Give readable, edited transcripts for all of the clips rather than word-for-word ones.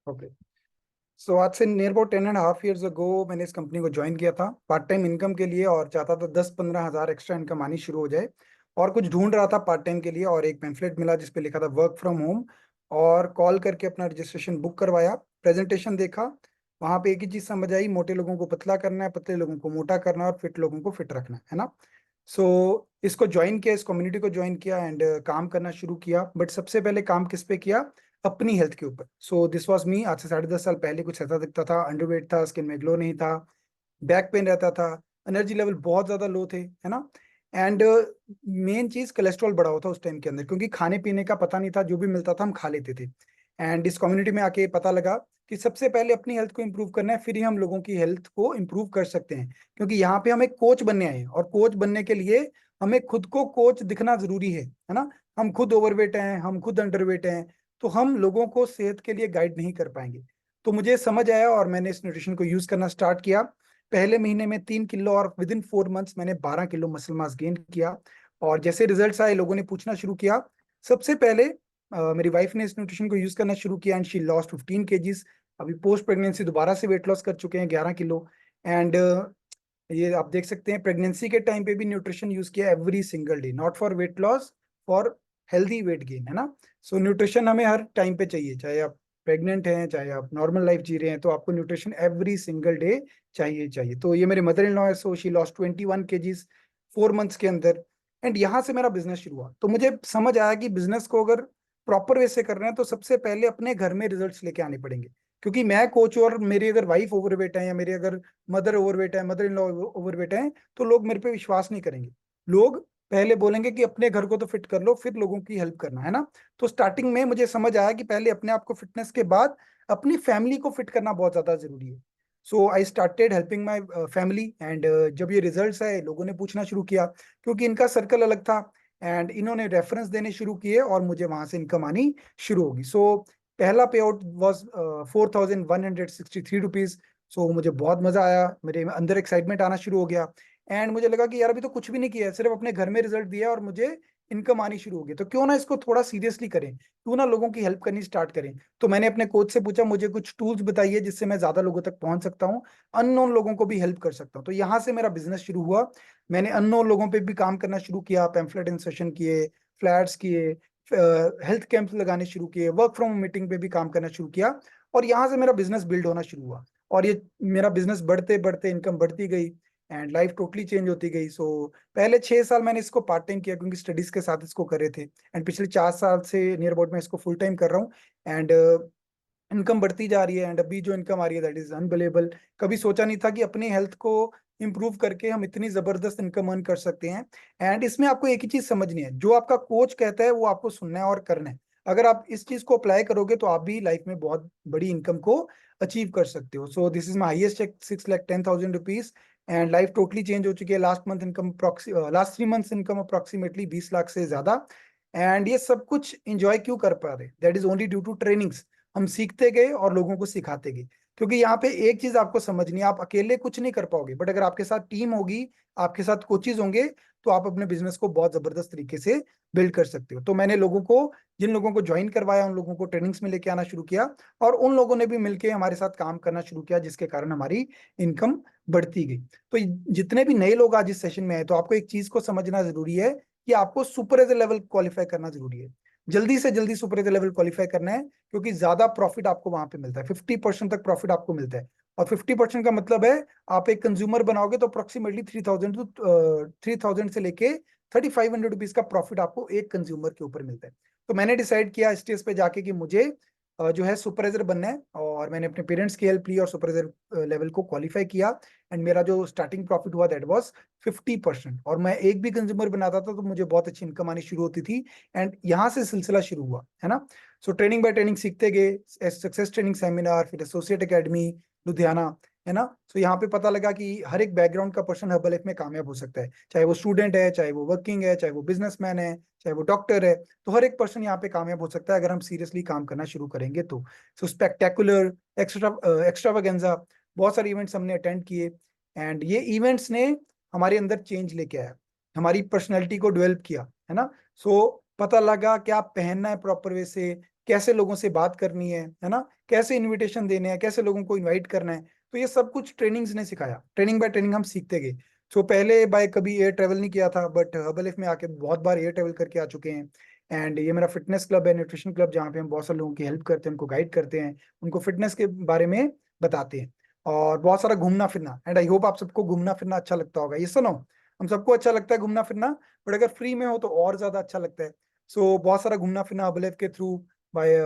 Okay. सो आज से near about 10.5 years अगो मैंने इस कंपनी को ज्वाइन किया था पार्ट टाइम इनकम के लिए, और चाहता था 10-15 हज़ार एक्स्ट्रा इनकम आनी शुरू हो जाए। और कुछ ढूंढ रहा था पार्ट टाइम के लिए, और एक पैम्फलेट मिला जिसपे लिखा था वर्क फ्रॉम होम। और कॉल करके अपना रजिस्ट्रेशन बुक करवाया, प्रेजेंटेशन देखा। वहां पे एक ही चीज समझ आई, मोटे लोगों को पतला करना है, पतले लोगों को मोटा करना है, और फिट लोगों को फिट रखना है ना। सो इसको ज्वाइन किया, इस कम्युनिटी को ज्वाइन किया एंड काम करना शुरू किया। बट सबसे पहले काम किस पे किया? अपनी हेल्थ के ऊपर। So this was me. आज से 10.5 साल पहले कुछ ऐसा दिखता था, अंडरवेट था, स्किन में ग्लो नहीं था, बैक पेन रहता था, एनर्जी लेवल बहुत ज्यादा लो थे, है ना। एंड मेन चीज कोलेस्ट्रॉल बढ़ा हुआ था उस टाइम के अंदर, क्योंकि खाने पीने का पता नहीं था, जो भी मिलता था हम खा लेते थे। एंड इस कम्युनिटी में आके पता लगा कि सबसे पहले अपनी हेल्थ को इंप्रूव करना है, फिर ही हम लोगों की हेल्थ को इंप्रूव कर सकते हैं। क्योंकि यहाँ पे हम एक कोच बनने आए हैं, और कोच बनने के लिए हमें खुद को कोच दिखना जरूरी है ना। हम खुद ओवरवेट हैं, हम खुद अंडरवेट हैं, तो हम लोगों को सेहत के लिए गाइड नहीं कर पाएंगे। तो मुझे समझ आया और मैंने इस न्यूट्रिशन को यूज करना स्टार्ट किया। पहले महीने में 3 किलो, और विद इन 4 मंथ्स मैंने 12 किलो मसल मास गेन किया। और जैसे रिजल्ट्स आए, लोगों ने पूछना शुरू किया। सबसे पहले मेरी वाइफ ने इस न्यूट्रिशन को यूज करना शुरू किया एंड शी लॉस्ट 15 kgs। अभी पोस्ट प्रेगनेंसी दोबारा से वेट लॉस कर चुके हैं 11 किलो। एंड ये आप देख सकते हैं, प्रेगनेंसी के टाइम पे भी न्यूट्रिशन यूज किया every single day, not for weight loss, for healthy weight gain, है ना। सो न्यूट्रिशन हमें हर टाइम पे चाहिए, चाहे आप प्रेग्नेंट हैं, चाहे आप नॉर्मल लाइफ जी रहे हैं, तो आपको न्यूट्रिशन एवरी सिंगल डे चाहिए चाहिए। तो ये मेरे मदर इन लॉ है, so she lost 21 kgs 4 months के अंदर। एंड यहाँ से मेरा बिजनेस शुरू हुआ। तो मुझे समझ आया कि बिजनेस को अगर प्रॉपर वे से कर रहे हैं, तो सबसे पहले अपने घर में रिजल्ट्स लेके आने पड़ेंगे। क्योंकि मैं कोच हूं, और मेरी अगर वाइफ ओवरवेट है, या मेरी अगर मदर ओवरवेट है, मदर इन लॉ ओवरवेट है, तो लोग मेरे पे विश्वास नहीं करेंगे। लोग पहले बोलेंगे कि अपने घर को तो फिट कर लो, फिर लोगों की हेल्प करना, है ना। तो स्टार्टिंग में मुझे समझ आया कि पहले अपने आप को फिटनेस के बाद अपनी फैमिली को फिट करना बहुत ज्यादा जरूरी है। So I started helping my family. And जब ये रिजल्ट्स आए, लोगों ने पूछना शुरू किया, क्योंकि इनका सर्कल अलग था। एंड इन्होंने रेफरेंस देने शुरू किए, और मुझे वहां से इनकम आनी शुरू होगी। सो पहला पे आउट वॉज 4,163 रुपीज। सो मुझे बहुत मजा आया, मेरे अंदर एक्साइटमेंट आना शुरू हो गया। एंड मुझे लगा कि यार अभी तो कुछ भी नहीं किया है, सिर्फ अपने घर में रिजल्ट दिया और मुझे इनकम आनी शुरू हो गई, तो क्यों ना इसको थोड़ा सीरियसली करें, क्यों ना लोगों की हेल्प करनी स्टार्ट करें। तो मैंने अपने कोच से पूछा, मुझे कुछ टूल्स बताइए जिससे मैं ज्यादा लोगों तक पहुंच सकता हूँ, अननोन लोगों को भी हेल्प कर सकता हूँ। तो यहाँ से मेरा बिजनेस शुरू हुआ। मैंने अननोन लोगों पे भी काम करना शुरू किया, पैम्फलेट इंसर्शन किए, फ्लैट्स किए, हेल्थ कैंप्स लगाने शुरू किए, वर्क फ्रॉम मीटिंग पे भी काम करना शुरू किया। और यहाँ से मेरा बिजनेस बिल्ड होना शुरू हुआ। और ये मेरा बिजनेस बढ़ते बढ़ते इनकम बढ़ती गई, एंड लाइफ टोटली चेंज होती गई। सो पहले 6 साल मैंने इसको पार्ट टाइम किया, क्योंकि स्टडीज के साथ इसको कर रहे थे। एंड पिछले 4 साल से नियर अबाउट मैं इसको फुल टाइम कर रहा हूँ। एंड इनकम बढ़ती जा रही है, एंड अभी जो इनकम आ रही है दैट इज अनबिलीवेबल। कभी सोचा नहीं था कि अपनी हेल्थ को इंप्रूव करके हम इतनी जबरदस्त इनकम अर्न कर सकते हैं। एंड इसमें आपको एक ही चीज समझनी है, जो आपका कोच कहता है वो आपको सुनना है और करना है। अगर आप इस चीज को अप्लाई करोगे, तो आप भी लाइफ में बहुत बड़ी इनकम को अचीव कर सकते हो। So this is my highest check, 6,10,000 rupees. And life totally change हो चुकी है। Last 3 months income approximately 20 lakh से ज्यादा। एंड ये सब कुछ इंजॉय क्यों कर पा रहे? That is only due to trainings. हम सीखते गए और लोगों को सिखाते गए। क्योंकि यहाँ पे एक चीज आपको समझनी है, आप अकेले कुछ नहीं कर पाओगे, बट अगर आपके साथ टीम होगी, आपके साथ कोचेज होंगे, तो आप अपने बिजनेस को बहुत जबरदस्त तरीके से बिल्ड कर सकते हो। तो मैंने लोगों को, जिन लोगों को ज्वाइन करवाया, उन लोगों को ट्रेनिंग्स में लेके आना शुरू किया, और उन लोगों ने भी मिलके हमारे साथ काम करना शुरू किया, जिसके कारण हमारी इनकम बढ़ती गई। तो जितने भी नए लोग आज इस सेशन में आए, तो आपको एक चीज को समझना जरूरी है कि आपको सुपर एज लेवल क्वालिफाई करना जरूरी है। जल्दी से जल्दी सुपर एज लेवल क्वालिफाई करना है, क्योंकि ज्यादा प्रॉफिट आपको वहां पे मिलता है, 50% तक प्रॉफिट आपको मिलता है। और 50% का मतलब है, आप एक कंज्यूमर बनाओगे तो अप्रोक्सीमेटली 3,000 से लेके 3,500 रुपीज का प्रॉफिट आपको एक कंज्यूमर के ऊपर मिलता है। तो मैंने डिसाइड किया स्टेज पे जाके कि मुझे जो है सुपरवाइजर बनना है, और मैंने अपने पेरेंट्स की हेल्प ली और सुपरवाइजर लेवल को क्वालिफाई किया। एंड मेरा जो स्टार्टिंग प्रॉफिट हुआ दैट वाज 50%, और मैं एक भी कंज्यूमर बनाता था तो मुझे बहुत अच्छी इनकम आनी शुरू होती थी। एंड यहाँ से सिलसिला शुरू हुआ, है ना। सो ट्रेनिंग बाय ट्रेनिंग सीखते गए, सक्सेस ट्रेनिंग सेमिनार, फिर एसोसिएट एकेडमी लुधियाना, है ना। सो यहाँ पे पता लगा कि हर एक बैकग्राउंड का पर्सन हर्बल में कामयाब हो सकता है, चाहे वो स्टूडेंट है, चाहे वो वर्किंग है, चाहे वो बिजनेसमैन है, चाहे वो डॉक्टर है। तो हर एक पर्सन यहाँ पे कामयाब हो सकता है अगर हम सीरियसली काम करना शुरू करेंगे तो। सो स्पेक्टेकुलर, एक्स्ट्रावागेंजा, बहुत सारे इवेंट्स हमने अटेंड किए। एंड ये इवेंट्स ने हमारे अंदर चेंज लेके आया, हमारी पर्सनैलिटी को डेवलप किया, है ना। सो पता लगा क्या पहनना है प्रॉपर वे से, कैसे लोगों से बात करनी है ना, कैसे इनविटेशन देने हैं, कैसे लोगों को इनवाइट करना है। तो ये सब कुछ ट्रेनिंग्स ने सिखाया, ट्रेनिंग बाय ट्रेनिंग हम सीखते गए। सो पहले बाय कभी एयर ट्रेवल नहीं किया था, बट हर्बल में आके बहुत बार एयर ट्रेवल करके आ चुके हैं। एंड ये मेरा फिटनेस क्लब है, न्यूट्रिशन क्लब, जहाँ पे हम बहुत सारे लोगों की हेल्प करते हैं, उनको गाइड करते हैं, उनको फिटनेस के बारे में बताते हैं। और बहुत सारा घूमना फिरना, एंड आई होप आप सबको घूमना फिरना अच्छा लगता होगा। ये सुनो, हम सबको अच्छा लगता है घूमना फिरना, बट अगर फ्री में हो तो और ज्यादा अच्छा लगता है। सो बहुत सारा घूमना फिरना हर्बल के through, by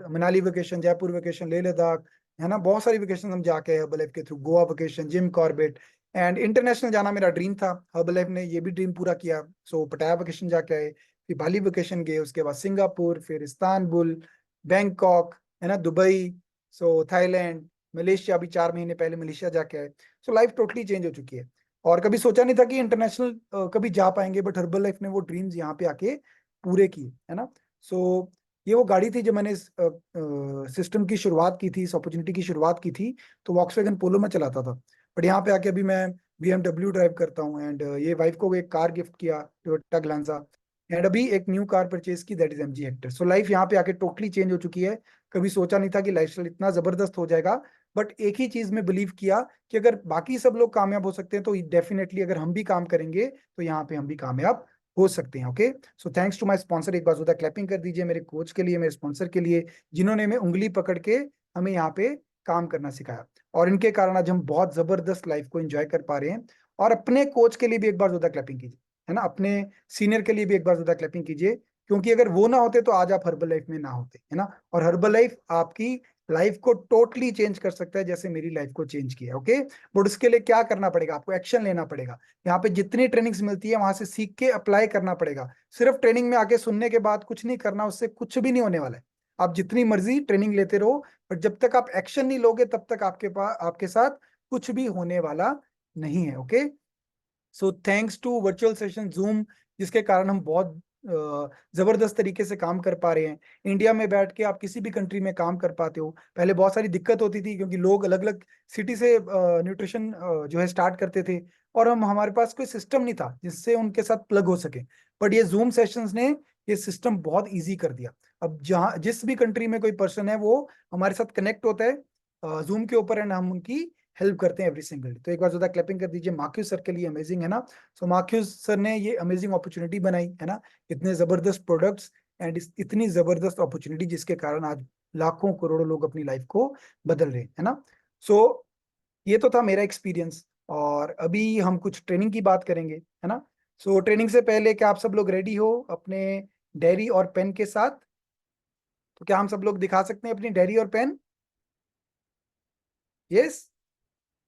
Manali vacation, Jaipur vacation, Leh Ladakh, है ना, बहुत सारी वेकेशन हम जाके हर्बल के through, Goa vacation, Jim Corbett. And international जाना मेरा ड्रीम था, हर्बल ने ये भी ड्रीम पूरा किया। सो पटाया वेकेशन जाके आए, फिर बाली वेकेशन गए, उसके बाद सिंगापुर, फिर इस्तांबुल, बैंकॉक, है ना, दुबई, सो थाईलैंड, मलेशिया, अभी 4 महीने पहले मलेशिया जाके आए। सो लाइफ टोटली चेंज हो चुकी है। और कभी सोचा नहीं था कि इंटरनेशनल कभी जा पाएंगे, बट हर्बल लाइफ ने वो ड्रीम्स यहाँ पे आके पूरे किए, है ना। सो ये वो गाड़ी थी जब मैंने इस सिस्टम की शुरुआत की थी, इस अपॉर्चुनिटी की शुरुआत की थी, तो वॉक्सवैगन पोलो में चलाता था। बट यहाँ पे आके अभी मैं BMW ड्राइव करता हूँ। एंड ये वाइफ को एक कार गिफ्ट किया, टोयोटा ग्लांजा। एंड अभी एक न्यू कार परचेज की, that is MG Hector. So life यहाँ पे आके टोटली चेंज हो चुकी है। कभी सोचा नहीं था कि लाइफस्टाइल इतना जबरदस्त हो जाएगा, बट एक ही चीज में बिलीव किया कि अगर बाकी सब लोग कामयाब हो सकते हैं, तो डेफिनेटली अगर हम भी काम करेंगे तो यहाँ पे हम भी कामयाब हो सकते हैं। Okay, so thanks to my sponsor, एक बार जोरदार क्लैपिंग कर दीजिए मेरे कोच के लिए, मेरे स्पॉन्सर के लिए, जिन्होंने हमें उंगली पकड़ के हमें यहाँ पे काम करना सिखाया। और इनके कारण आज हम बहुत जबरदस्त लाइफ को एंजॉय कर पा रहे हैं। और अपने कोच के लिए भी एक बार जोरदार क्लैपिंग कीजिए, है ना, अपने सीनियर के लिए भी एक बार जोरदार क्लैपिंग कीजिए, क्योंकि अगर वो ना होते तो आज आप हर्बल लाइफ में ना होते, है ना। और हर्बल लाइफ आपकी लाइफ को टोटली चेंज कर सकता है, जैसे मेरी लाइफ को चेंज किया। ओके, बट उसके लिए क्या करना पड़ेगा, आपको एक्शन लेना पड़ेगा। यहाँ पे जितनी ट्रेनिंग्स मिलती है वहां से सीख के अप्लाई करना पड़ेगा। सिर्फ ट्रेनिंग में आके सुनने के बाद कुछ नहीं करना, उससे कुछ भी नहीं होने वाला है। आप जितनी मर्जी ट्रेनिंग लेते रहो, बट जब तक आप एक्शन नहीं लोगे तब तक आपके पास, आपके साथ कुछ भी होने वाला नहीं है। Okay, so thanks to virtual session Zoom, जिसके कारण हम बहुत जबरदस्त तरीके से काम कर पा रहे हैं। इंडिया में बैठ के आप किसी भी कंट्री में काम कर पाते हो। पहले बहुत सारी दिक्कत होती थी, क्योंकि लोग अलग अलग सिटी से न्यूट्रिशन जो है स्टार्ट करते थे, और हम हमारे पास कोई सिस्टम नहीं था जिससे उनके साथ प्लग हो सके। बट ये जूम सेशंस ने ये सिस्टम बहुत ईजी कर दिया। अब जहाँ जिस भी कंट्री में कोई पर्सन है, वो हमारे साथ कनेक्ट होता है जूम के ऊपर, एंड हम उनकी हेल्प करते हैं एवरी सिंगल डे। तो एक बार ज्यादा क्लैपिंग कर दीजिए मार्क्यूस सर के लिए, अमेजिंग, है ना। सो मार्क्यूस सर ने ये अमेजिंग अपॉर्चुनिटी बनाई, है ना, इतने जबरदस्त प्रोडक्ट्स एंड इतनी जबरदस्त अपॉर्चुनिटी, जिसके कारण आज लाखों करोड़ों लोग अपनी लाइफ को बदल रहे हैं, है ना। सो ये तो था मेरा एक्सपीरियंस, और अभी हम कुछ ट्रेनिंग की बात करेंगे, है ना। सो ट्रेनिंग से पहले क्या आप सब लोग रेडी हो अपने डायरी और पेन के साथ? तो क्या हम सब लोग दिखा सकते हैं अपनी डायरी और पेन? Yes,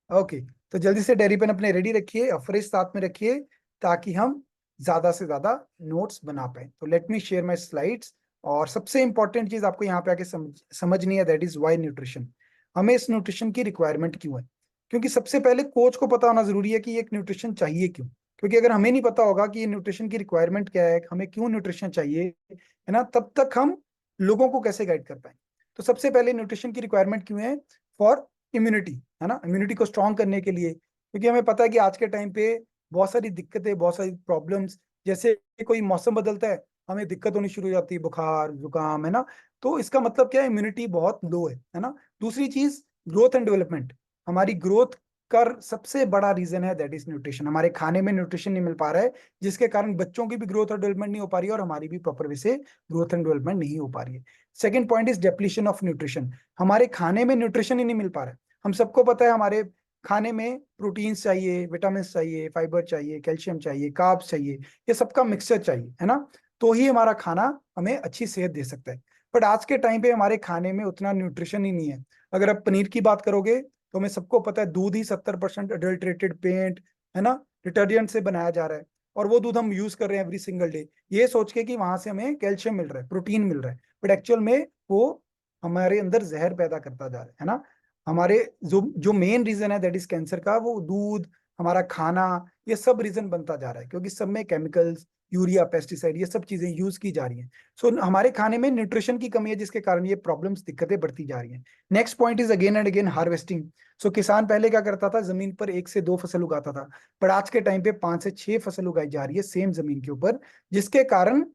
okay. तो जल्दी से डायरी पेन अपने रेडी रखिए और फ्रेश साथ में रखिए, ताकि हम ज्यादा से ज्यादा नोट्स बना पाए। तो let me share my slides. और सबसे इंपॉर्टेंट चीज आपको यहाँ पे आके समझनी है, दैट इज वाई न्यूट्रिशन। हमें इस न्यूट्रिशन की रिक्वायरमेंट क्यों है? क्योंकि सबसे पहले कोच को पता होना जरूरी है कि ये न्यूट्रिशन चाहिए क्यों। क्योंकि अगर हमें नहीं पता होगा कि ये न्यूट्रिशन की रिक्वायरमेंट क्या है, हमें क्यों न्यूट्रिशन चाहिए, है ना, तब तक हम लोगों को कैसे गाइड कर पाएंगे। तो सबसे पहले न्यूट्रिशन की रिक्वायरमेंट क्यों है? फॉर इम्यूनिटी, है ना, इम्यूनिटी को स्ट्रांग करने के लिए। क्योंकि हमें पता है कि आज के टाइम पे बहुत सारी दिक्कतें, बहुत सारी प्रॉब्लम्स, जैसे कोई मौसम बदलता है, हमें दिक्कत होनी शुरू हो जाती है, बुखार जुकाम, है ना। तो इसका मतलब क्या है? इम्यूनिटी बहुत लो है ना। दूसरी चीज, ग्रोथ एंड डेवलपमेंट। हमारी ग्रोथ का सबसे बड़ा रीजन है दैट इज न्यूट्रिशन। हमारे खाने में न्यूट्रिशन नहीं मिल पा रहा है, जिसके कारण बच्चों की भी ग्रोथ और डेवलपमेंट नहीं हो पा रही है, और हमारी भी प्रॉपर वे से ग्रोथ एंड डेवलपमेंट नहीं हो पा रही है। Second point is depletion of nutrition. हमारे खाने में न्यूट्रिशन ही नहीं मिल पा रहा है। हम सबको पता है हमारे खाने में प्रोटीन्स चाहिए, विटामिन चाहिए, फाइबर चाहिए, कैल्शियम चाहिए, कार्ब्स चाहिए, ये सबका मिक्सचर चाहिए, है ना। तो ही हमारा खाना हमें अच्छी सेहत दे सकता है। बट आज के टाइम पे हमारे खाने में उतना न्यूट्रिशन ही नहीं है। अगर आप पनीर की बात करोगे, तो हमें सबको पता है दूध ही 70% अडल्ट्रेटेड पेंट, है ना, डिटर्जेंट से बनाया जा रहा है। और वो दूध हम यूज कर रहे हैं एवरी सिंगल डे, ये सोच के कि वहां से हमें कैल्शियम मिल रहा है, प्रोटीन मिल रहा है। बट एक्चुअल में वो हमारे अंदर जहर पैदा करता जा रहा है ना। हमारे जो जो मेन रीजन है दैट इज कैंसर का, वो दूध, हमारा खाना, ये सब रीजन बनता जा रहा है, क्योंकि सब में केमिकल्स, यूरिया, पेस्टिसाइड, ये सब चीजें यूज की जा रही हैं। सो हमारे खाने में न्यूट्रिशन की कमी है, जिसके कारण ये प्रॉब्लम्स, दिक्कतें बढ़ती जा रही हैं। Next point is again and again harvesting. So किसान पहले क्या करता था? जमीन पर 1 से 2 फसल उगाता था, पर आज के टाइम पे 5 से 6 फसल उगाई जा रही है सेम जमीन के ऊपर, जिसके कारण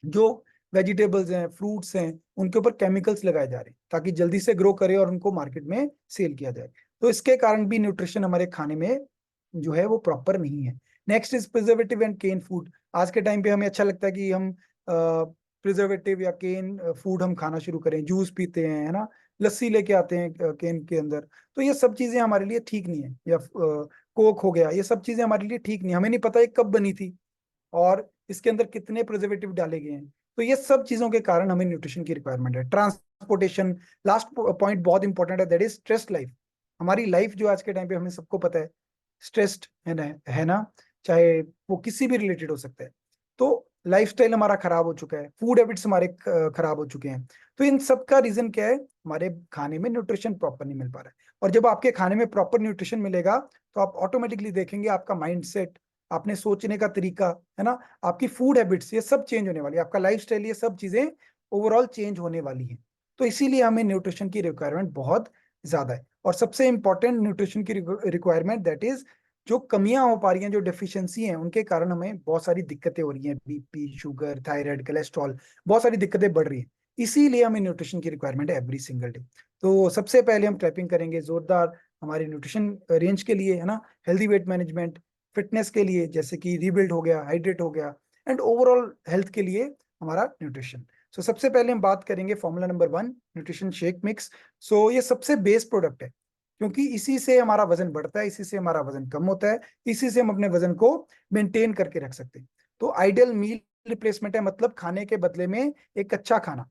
जो वेजिटेबल्स हैं, फ्रूट्स हैं, उनके ऊपर केमिकल्स लगाए जा रहे हैं ताकि जल्दी से ग्रो करे और उनको मार्केट में सेल किया जाए। तो इसके कारण भी न्यूट्रिशन हमारे खाने में जो है वो प्रॉपर नहीं है। Next is preservative and can food. आज के टाइम पे हमें अच्छा लगता है कि हम प्रिजर्वेटिव या केन फूड हम खाना शुरू करें, जूस पीते हैं, है ना, लस्सी लेके आते हैं केन के अंदर। तो ये सब चीजें हमारे लिए ठीक नहीं है। या कोक हो गया, ये सब चीजें हमारे लिए ठीक नहीं, हमें नहीं पता ये कब बनी थी और इसके अंदर कितने प्रिजर्वेटिव डाले गए हैं। तो ये सब चीजों के कारण हमें न्यूट्रिशन की रिक्वायरमेंट है। ट्रांसपोर्टेशन, लास्ट पॉइंट बहुत इंपॉर्टेंट है, दैट इज स्ट्रेस लाइफ। हमारी लाइफ जो आज के टाइम पे हमें सबको पता है स्ट्रेस्ड है ना, चाहे वो किसी भी रिलेटेड हो सकता है। तो लाइफस्टाइल हमारा खराब हो चुका है, फूड हैबिट्स हमारे खराब हो चुके हैं। तो इन सब का रीजन क्या है? हमारे खाने में न्यूट्रिशन प्रॉपर नहीं मिल पा रहा है। और जब आपके खाने में प्रॉपर न्यूट्रिशन मिलेगा तो आप ऑटोमेटिकली देखेंगे आपका माइंडसेट, आपने सोचने का तरीका, है ना, आपकी फूड हैबिट्स, ये सब चेंज होने वाली है, आपका लाइफस्टाइल, ये सब चीजें ओवरऑल चेंज होने वाली हैं। तो इसीलिए हमें न्यूट्रिशन की रिक्वायरमेंट बहुत ज्यादा है। और सबसे इंपॉर्टेंट न्यूट्रिशन की रिक्वायरमेंट दैट इज, जो कमियां हो पा रही हैं, जो डेफिशिएंसी हैं, उनके कारण हमें बहुत सारी दिक्कतें हो रही हैं, बीपी, शुगर, थायराइड, कोलेस्ट्रॉल, बहुत सारी दिक्कतें बढ़ रही हैं। इसीलिए हमें न्यूट्रिशन की रिक्वायरमेंट है एवरी सिंगल डे। तो सबसे पहले हम ट्रैपिंग करेंगे जोरदार हमारे न्यूट्रिशन रेंज के लिए, है ना, हेल्दी वेट मैनेजमेंट, फिटनेस के लिए जैसे कि रीबिल्ड हो गया, हाइड्रेट हो गया, एंड ओवरऑल हेल्थ के लिए हमारा न्यूट्रिशन। सो सबसे पहले हम बात करेंगे formula number 1, nutrition shake mix. So ये सबसे बेस्ट प्रोडक्ट है, क्योंकि इसी से हमारा वजन बढ़ता है, इसी से हमारा वजन कम होता है, इसी से हम अपने वजन को मेंटेन करके रख सकते हैं। तो आइडियल मील रिप्लेसमेंट है, मतलब खाने के बदले में एक अच्छा खाना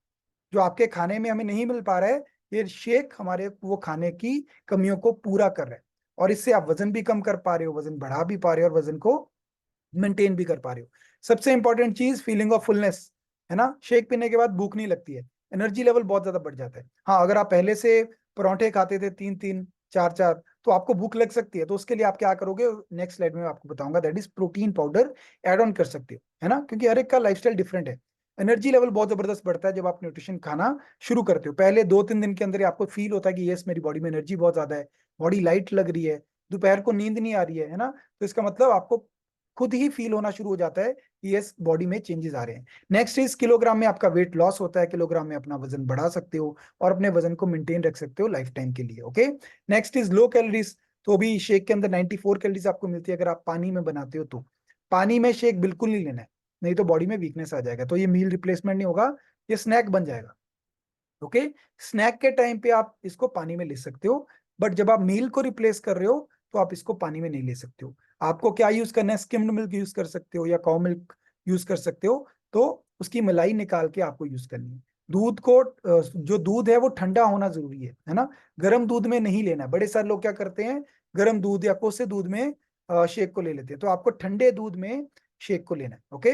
जो आपके खाने में हमें नहीं मिल पा रहा है, ये शेक हमारे वो खाने की कमियों को पूरा कर रहा है। और इससे आप वजन भी कम कर पा रहे हो, वजन बढ़ा भी पा रहे हो, और वजन को मेंटेन भी कर पा रहे हो। सबसे इंपॉर्टेंट चीज, फीलिंग ऑफ फुलनेस, है ना, शेक पीने के बाद भूख नहीं लगती है, एनर्जी लेवल बहुत ज्यादा बढ़ जाता है। हाँ, अगर आप पहले से परांठे खाते थे 3-3, 4-4, तो आपको भूख लग सकती है। तो उसके लिए आप क्या करोगे, नेक्स्ट स्लाइड में आपको बताऊंगा, that is protein powder add on कर सकते हो, है ना, क्योंकि हर एक का लाइफस्टाइल डिफरेंट है। एनर्जी लेवल बहुत जबरदस्त बढ़ता है जब आप न्यूट्रिशन खाना शुरू करते हो। पहले 2-3 दिन के अंदर ही आपको फील होता है कि यस, मेरी बॉडी में एनर्जी बहुत ज्यादा है, बॉडी लाइट लग रही है, दोपहर को नींद नहीं आ रही है ना। तो इसका मतलब आपको खुद ही फील होना शुरू हो जाता है कि यस, बॉडी में चेंजेस आ रहे हैं। नेक्स्ट इज किलोग्राम में आपका वेट लॉस होता है, किलोग्राम में अपना वजन बढ़ा सकते हो और अपने वजन को मेंटेन रख सकते हो लाइफ टाइम के लिए। Okay, next is low calories. तो अभी शेक के अंदर 94 कैलोरीज आपको मिलती है अगर आप पानी में बनाते हो तो। पानी में शेक बिल्कुल नहीं लेना है, नहीं तो बॉडी में वीकनेस आ जाएगा। तो ये मील रिप्लेसमेंट नहीं होगा, ये स्नैक बन जाएगा। ओके, स्नैक के टाइम पे आप इसको पानी में ले सकते हो, बट जब आप मील को रिप्लेस कर रहे हो तो आप इसको पानी में नहीं ले सकते हो। आपको क्या यूज करना है, स्किम्ड मिल्क यूज कर सकते हो या काउ मिल्क यूज कर सकते हो। तो उसकी मलाई निकाल के आपको यूज करनी है। दूध को जो दूध है वो ठंडा होना जरूरी है ना, गर्म दूध में नहीं लेना है। बड़े सारे लोग क्या करते हैं, गर्म दूध या कोसे दूध में शेक को ले लेते हैं। तो आपको ठंडे दूध में शेक को लेना है। ओके,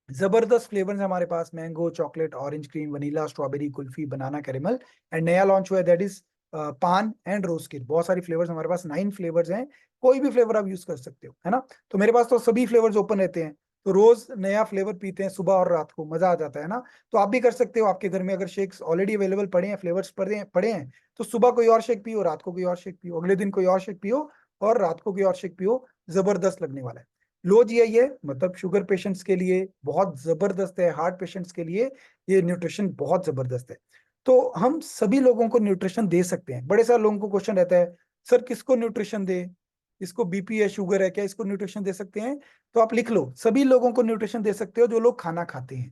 जबरदस्त फ्लेवर्स है हमारे पास, mango, chocolate, orange cream, vanilla, strawberry, kulfi, banana, caramel, and नया लॉन्च हुआ है that is paan and rose किड। बहुत सारी फ्लेवर्स हमारे पास, 9 फ्लेवर्स हैं, कोई भी फ्लेवर आप यूज कर सकते हो, है ना। तो मेरे पास तो सभी फ्लेवर्स ओपन रहते हैं, तो रोज नया फ्लेवर पीते हैं सुबह और रात को, मजा आ जाता है ना। तो आप भी कर सकते हो, आपके घर में अगर शेक्स ऑलरेडी अवेलेबल पड़े हैं, फ्लेवर्स पड़े हैं, तो सुबह कोई और शेक पियो, रात को कोई और शेक पियो, अगले दिन कोई और शेक पियो, और रात को कोई और शेक पियो, जबरदस्त लगने वाला है। लो जीआई है, मतलब शुगर पेशेंट्स के लिए बहुत जबरदस्त है, हार्ट पेशेंट्स के लिए ये न्यूट्रिशन बहुत जबरदस्त है। तो हम सभी लोगों को न्यूट्रिशन दे सकते हैं। बड़े सारे लोगों को क्वेश्चन रहता है, सर किसको न्यूट्रिशन दे, इसको बीपी है, शुगर है, क्या इसको न्यूट्रिशन दे सकते हैं? तो आप लिख लो, सभी लोगों को न्यूट्रिशन दे सकते हो जो लोग खाना खाते हैं।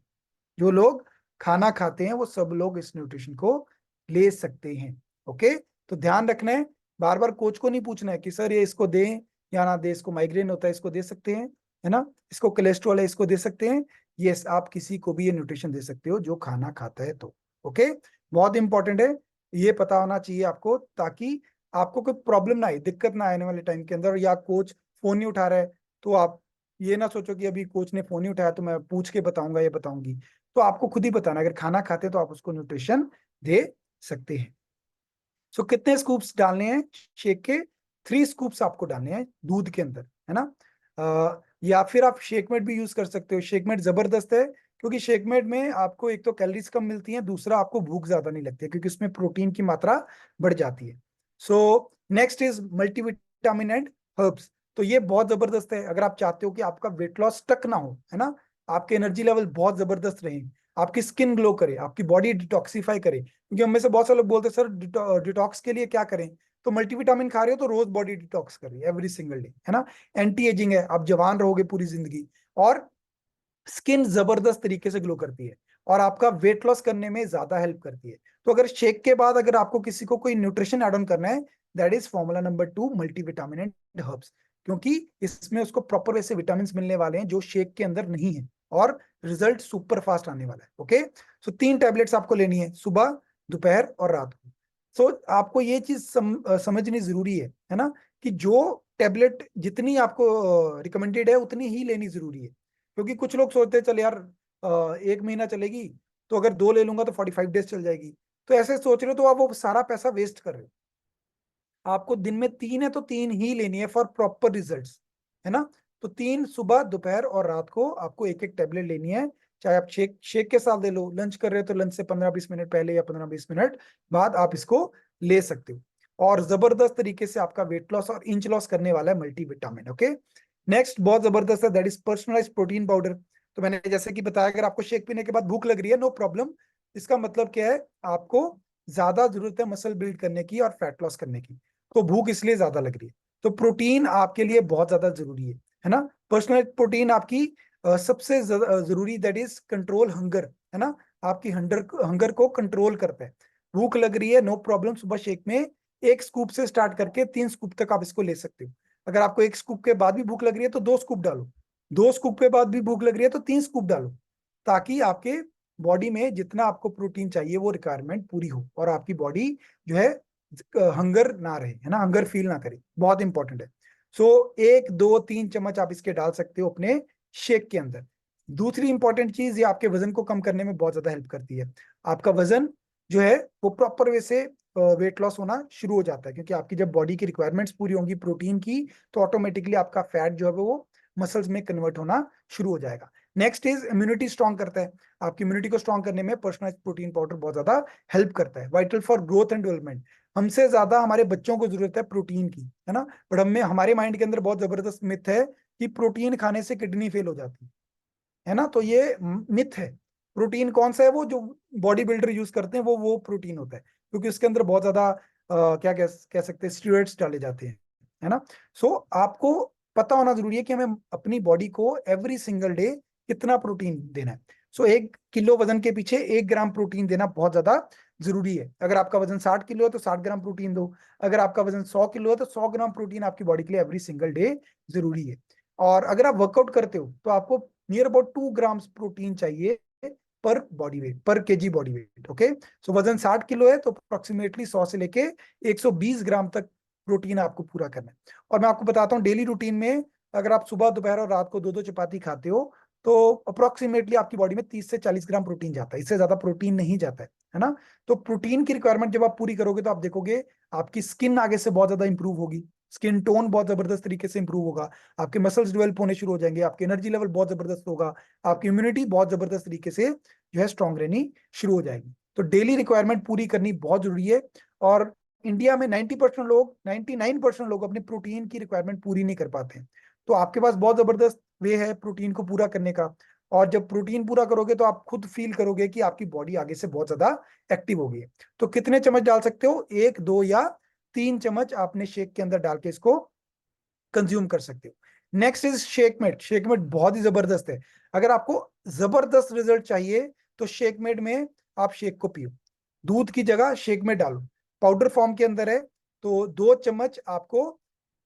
जो लोग खाना खाते हैं वो सब लोग इस न्यूट्रिशन को ले सकते हैं। ओके, तो ध्यान रखना है, बार बार कोच को नहीं पूछना है कि सर ये इसको दें या ना दे, इसको माइग्रेन होता है इसको दे सकते हैं, है ना, इसको कोलेस्ट्रॉल है इसको दे सकते हैं। यस, आप किसी को भी ये न्यूट्रिशन दे सकते हो जो खाना खाता है तो। ओके, बहुत इंपॉर्टेंट है, ये पता होना चाहिए आपको, ताकि आपको कोई प्रॉब्लम ना आए, दिक्कत ना आने वाले टाइम के अंदर। या कोच फोन नहीं उठा रहा है तो आप ये ना सोचो कि अभी कोच ने फोन नहीं उठाया तो मैं पूछ के बताऊंगा या बताऊंगी। तो आपको खुद ही बताना, अगर खाना खाते हैं तो आप उसको न्यूट्रिशन दे सकते हैं। सो कितने स्कूप्स डालने हैं शेक के? 3 स्कूप्स आपको डालने हैं दूध के अंदर, है ना। या फिर आप शेकमेट भी यूज कर सकते हो, शेकमेट जबरदस्त है, क्योंकि शेकमेट में आपको एक तो कैलोरीज कम मिलती है, दूसरा आपको भूख ज्यादा नहीं लगती है क्योंकि उसमें प्रोटीन की मात्रा बढ़ जाती है। सो next is multivitamin and herbs. तो ये बहुत जबरदस्त है अगर आप चाहते हो कि आपका वेट लॉस स्टक ना हो, है ना, आपके एनर्जी लेवल बहुत जबरदस्त रहे, आपकी स्किन ग्लो करे, आपकी बॉडी डिटॉक्सिफाई करे। क्योंकि हम में से बहुत सारे लोग बोलते हैं सर डिटॉक्स के लिए क्या करें, तो मल्टीविटामिन खा रहे हो तो रोज बॉडी डिटॉक्स करिए एवरी सिंगल डे, है ना। एंटी एजिंग है, आप जवान रहोगे पूरी जिंदगी, और स्किन जबरदस्त तरीके से ग्लो करती है, और आपका वेट लॉस करने में ज्यादा हेल्प करती है। तो अगर शेक के बाद अगर आपको किसी को कोई न्यूट्रिशन ऐड ऑन करना है, that is formula number 2, multivitamin and herbs. क्योंकि इसमें उसको प्रॉपर वैसे विटामिन मिलने वाले हैं जो शेक के अंदर नहीं है, और रिजल्ट सुपर फास्ट आने वाला है। ओके, सो 3 टैबलेट्स आपको लेनी है, सुबह, दोपहर और रात को। सो आपको ये चीज समझनी जरूरी है ना, कि जो टेबलेट जितनी आपको रिकमेंडेड है उतनी ही लेनी जरूरी है। क्योंकि कुछ लोग सोचते हैं चल यार 1 महीना चलेगी, तो अगर 2 ले लूंगा तो 45 डेज चल जाएगी। तो ऐसे सोच रहे हो तो आप वो सारा पैसा वेस्ट कर रहे हो। आपको दिन में 3 है तो 3 ही लेनी है फॉर प्रॉपर रिजल्ट्स, है ना। तो 3 सुबह, दोपहर और रात को आपको एक एक टेबलेट लेनी है। चाहे आप शेक शेक के साथ ले लो, लंच कर रहे हो तो लंच से 15-20 मिनट पहले या 15-20 मिनट बाद आप इसको ले सकते हो। और जबरदस्त तरीके से आपका वेट लॉस और इंच लॉस करने वाला है मल्टीविटामिन। ओके, नेक्स्ट बहुत जबरदस्त है, that is personalised protein powder. तो मैंने जैसे कि बताया, अगर आपको शेक पीने के बाद भूख लग रही है, नो प्रॉब्लम। इसका मतलब क्या है, आपको ज्यादा जरूरत है मसल बिल्ड करने की और फैट लॉस करने की, तो भूख इसलिए ज्यादा लग रही है। तो प्रोटीन आपके लिए बहुत ज्यादा जरूरी है ना। पर्सनल प्रोटीन आपकी सबसे जरूरी, दैट इज कंट्रोल हंगर, है ना। आपकी हंगर हंगर को कंट्रोल करता है। भूख लग रही है, नो प्रॉब्लम, सुबह शेक में 1 स्कूप से स्टार्ट करके 3 स्कूप तक आप इसको ले सकते हो। अगर आपको 1 स्कूप के बाद भी भूख लग रही है तो 2 स्कूप डालो, 2 स्कूप के बाद भी भूख लग रही है तो 3 स्कूप डालो, ताकि आपके बॉडी में जितना आपको प्रोटीन चाहिए वो रिक्वायरमेंट पूरी हो, और आपकी बॉडी जो है हंगर ना रहे, है ना, हंगर फील ना करे। बहुत इंपॉर्टेंट है। सो 1, 2, 3 चम्मच आप इसके डाल सकते हो अपने शेक के अंदर। दूसरी इंपॉर्टेंट चीज, ये आपके वजन को कम करने में बहुत ज्यादा हेल्प करती है। आपका वजन जो है वो प्रॉपर वे से वेट लॉस होना शुरू हो जाता है, क्योंकि आपकी जब बॉडी की रिक्वायरमेंट्स पूरी होंगी प्रोटीन की, तो ऑटोमेटिकली आपका फैट जो है वो मसल्स में कन्वर्ट होना शुरू हो जाएगा। नेक्स्ट इज इम्यूनिटी स्ट्रॉन्ग करता है। आपकी इम्यूनिटी को स्ट्रॉन्ग करने में पर्सनलाइज्ड प्रोटीन पाउडर बहुत ज्यादा हेल्प करता है। Vital for growth and development. हमसे ज्यादा हमारे बच्चों को जरूरत है प्रोटीन की, है ना। बट हमें, हमारे माइंड के अंदर बहुत जबरदस्त मिथ है कि प्रोटीन खाने से किडनी फेल हो जाती है ना। तो ये मिथ है। प्रोटीन कौन सा है, वो जो बॉडी बिल्डर यूज करते हैं वो प्रोटीन होता है, क्योंकि उसके अंदर बहुत ज्यादा क्या कह सकते हैं, स्टीरॉइड्स डाले जाते हैं, है ना। सो आपको पता होना जरूरी है कि हमें अपनी बॉडी को एवरी सिंगल डे कितना प्रोटीन देना है। सो 1 किलो वजन के पीछे 1 ग्राम प्रोटीन देना बहुत ज्यादा जरूरी है। अगर आपका वजन 60 किलो है तो 60 ग्राम प्रोटीन दो। अगर आपका वजन 100 किलो है तो 100 ग्राम प्रोटीन आपकी बॉडी के लिए एवरी सिंगल डे जरूरी है। और अगर आप वर्कआउट करते हो तो आपको नियर अबाउट 2 ग्राम्स प्रोटीन चाहिए पर बॉडी वेट, पर केजी बॉडी वेट। ओके, सो वजन 60 किलो है तो अप्रोक्सीमेटली 100 से लेके 120 ग्राम तक प्रोटीन आपको पूरा करना है। और मैं आपको बताता हूँ डेली रूटीन में, अगर आप सुबह, दोपहर और रात को 2-2 चपाती खाते हो तो अप्रोक्सीमेटली आपकी बॉडी में 30 से 40 ग्राम प्रोटीन जाता है, इससे ज्यादा प्रोटीन नहीं जाता है ना। तो प्रोटीन की रिक्वायरमेंट जब आप पूरी करोगे तो आप देखोगे आपकी स्किन आगे से बहुत ज्यादा इंप्रूव होगी, स्किन टोन बहुत जबरदस्त तरीके से इंप्रूव होगा, आपके मसल्स डेवलप होने शुरू हो जाएंगे, आपकी एनर्जी लेवल बहुत जबरदस्त होगा, आपकी इम्यूनिटी बहुत जबरदस्त तरीके से जो है स्ट्रांग रहनी शुरू हो जाएगी। तो डेली रिक्वायरमेंट पूरी करनी बहुत जरूरी है। और इंडिया में 90% लोग, 99% लोग अपने प्रोटीन की रिक्वायरमेंट पूरी नहीं कर पाते हैं। तो आपके पास बहुत जबरदस्त वे है प्रोटीन को पूरा करने का। और जब प्रोटीन पूरा करोगे तो आप खुद फील करोगे कि आपकी बॉडी आगे से बहुत ज्यादा एक्टिव हो गई है। तो कितने चम्मच डाल सकते हो, 1, 2 या 3 चम्मच आपने शेक के अंदर डाल के इसको कंज्यूम कर सकते हो। Next is Shakemate. शेकमेट बहुत ही जबरदस्त है। अगर आपको जबरदस्त रिजल्ट चाहिए तो शेकमेट में आप शेक को पियो, दूध की जगह शेकमेट डालो, पाउडर फॉर्म के अंदर है। तो 2 चम्मच आपको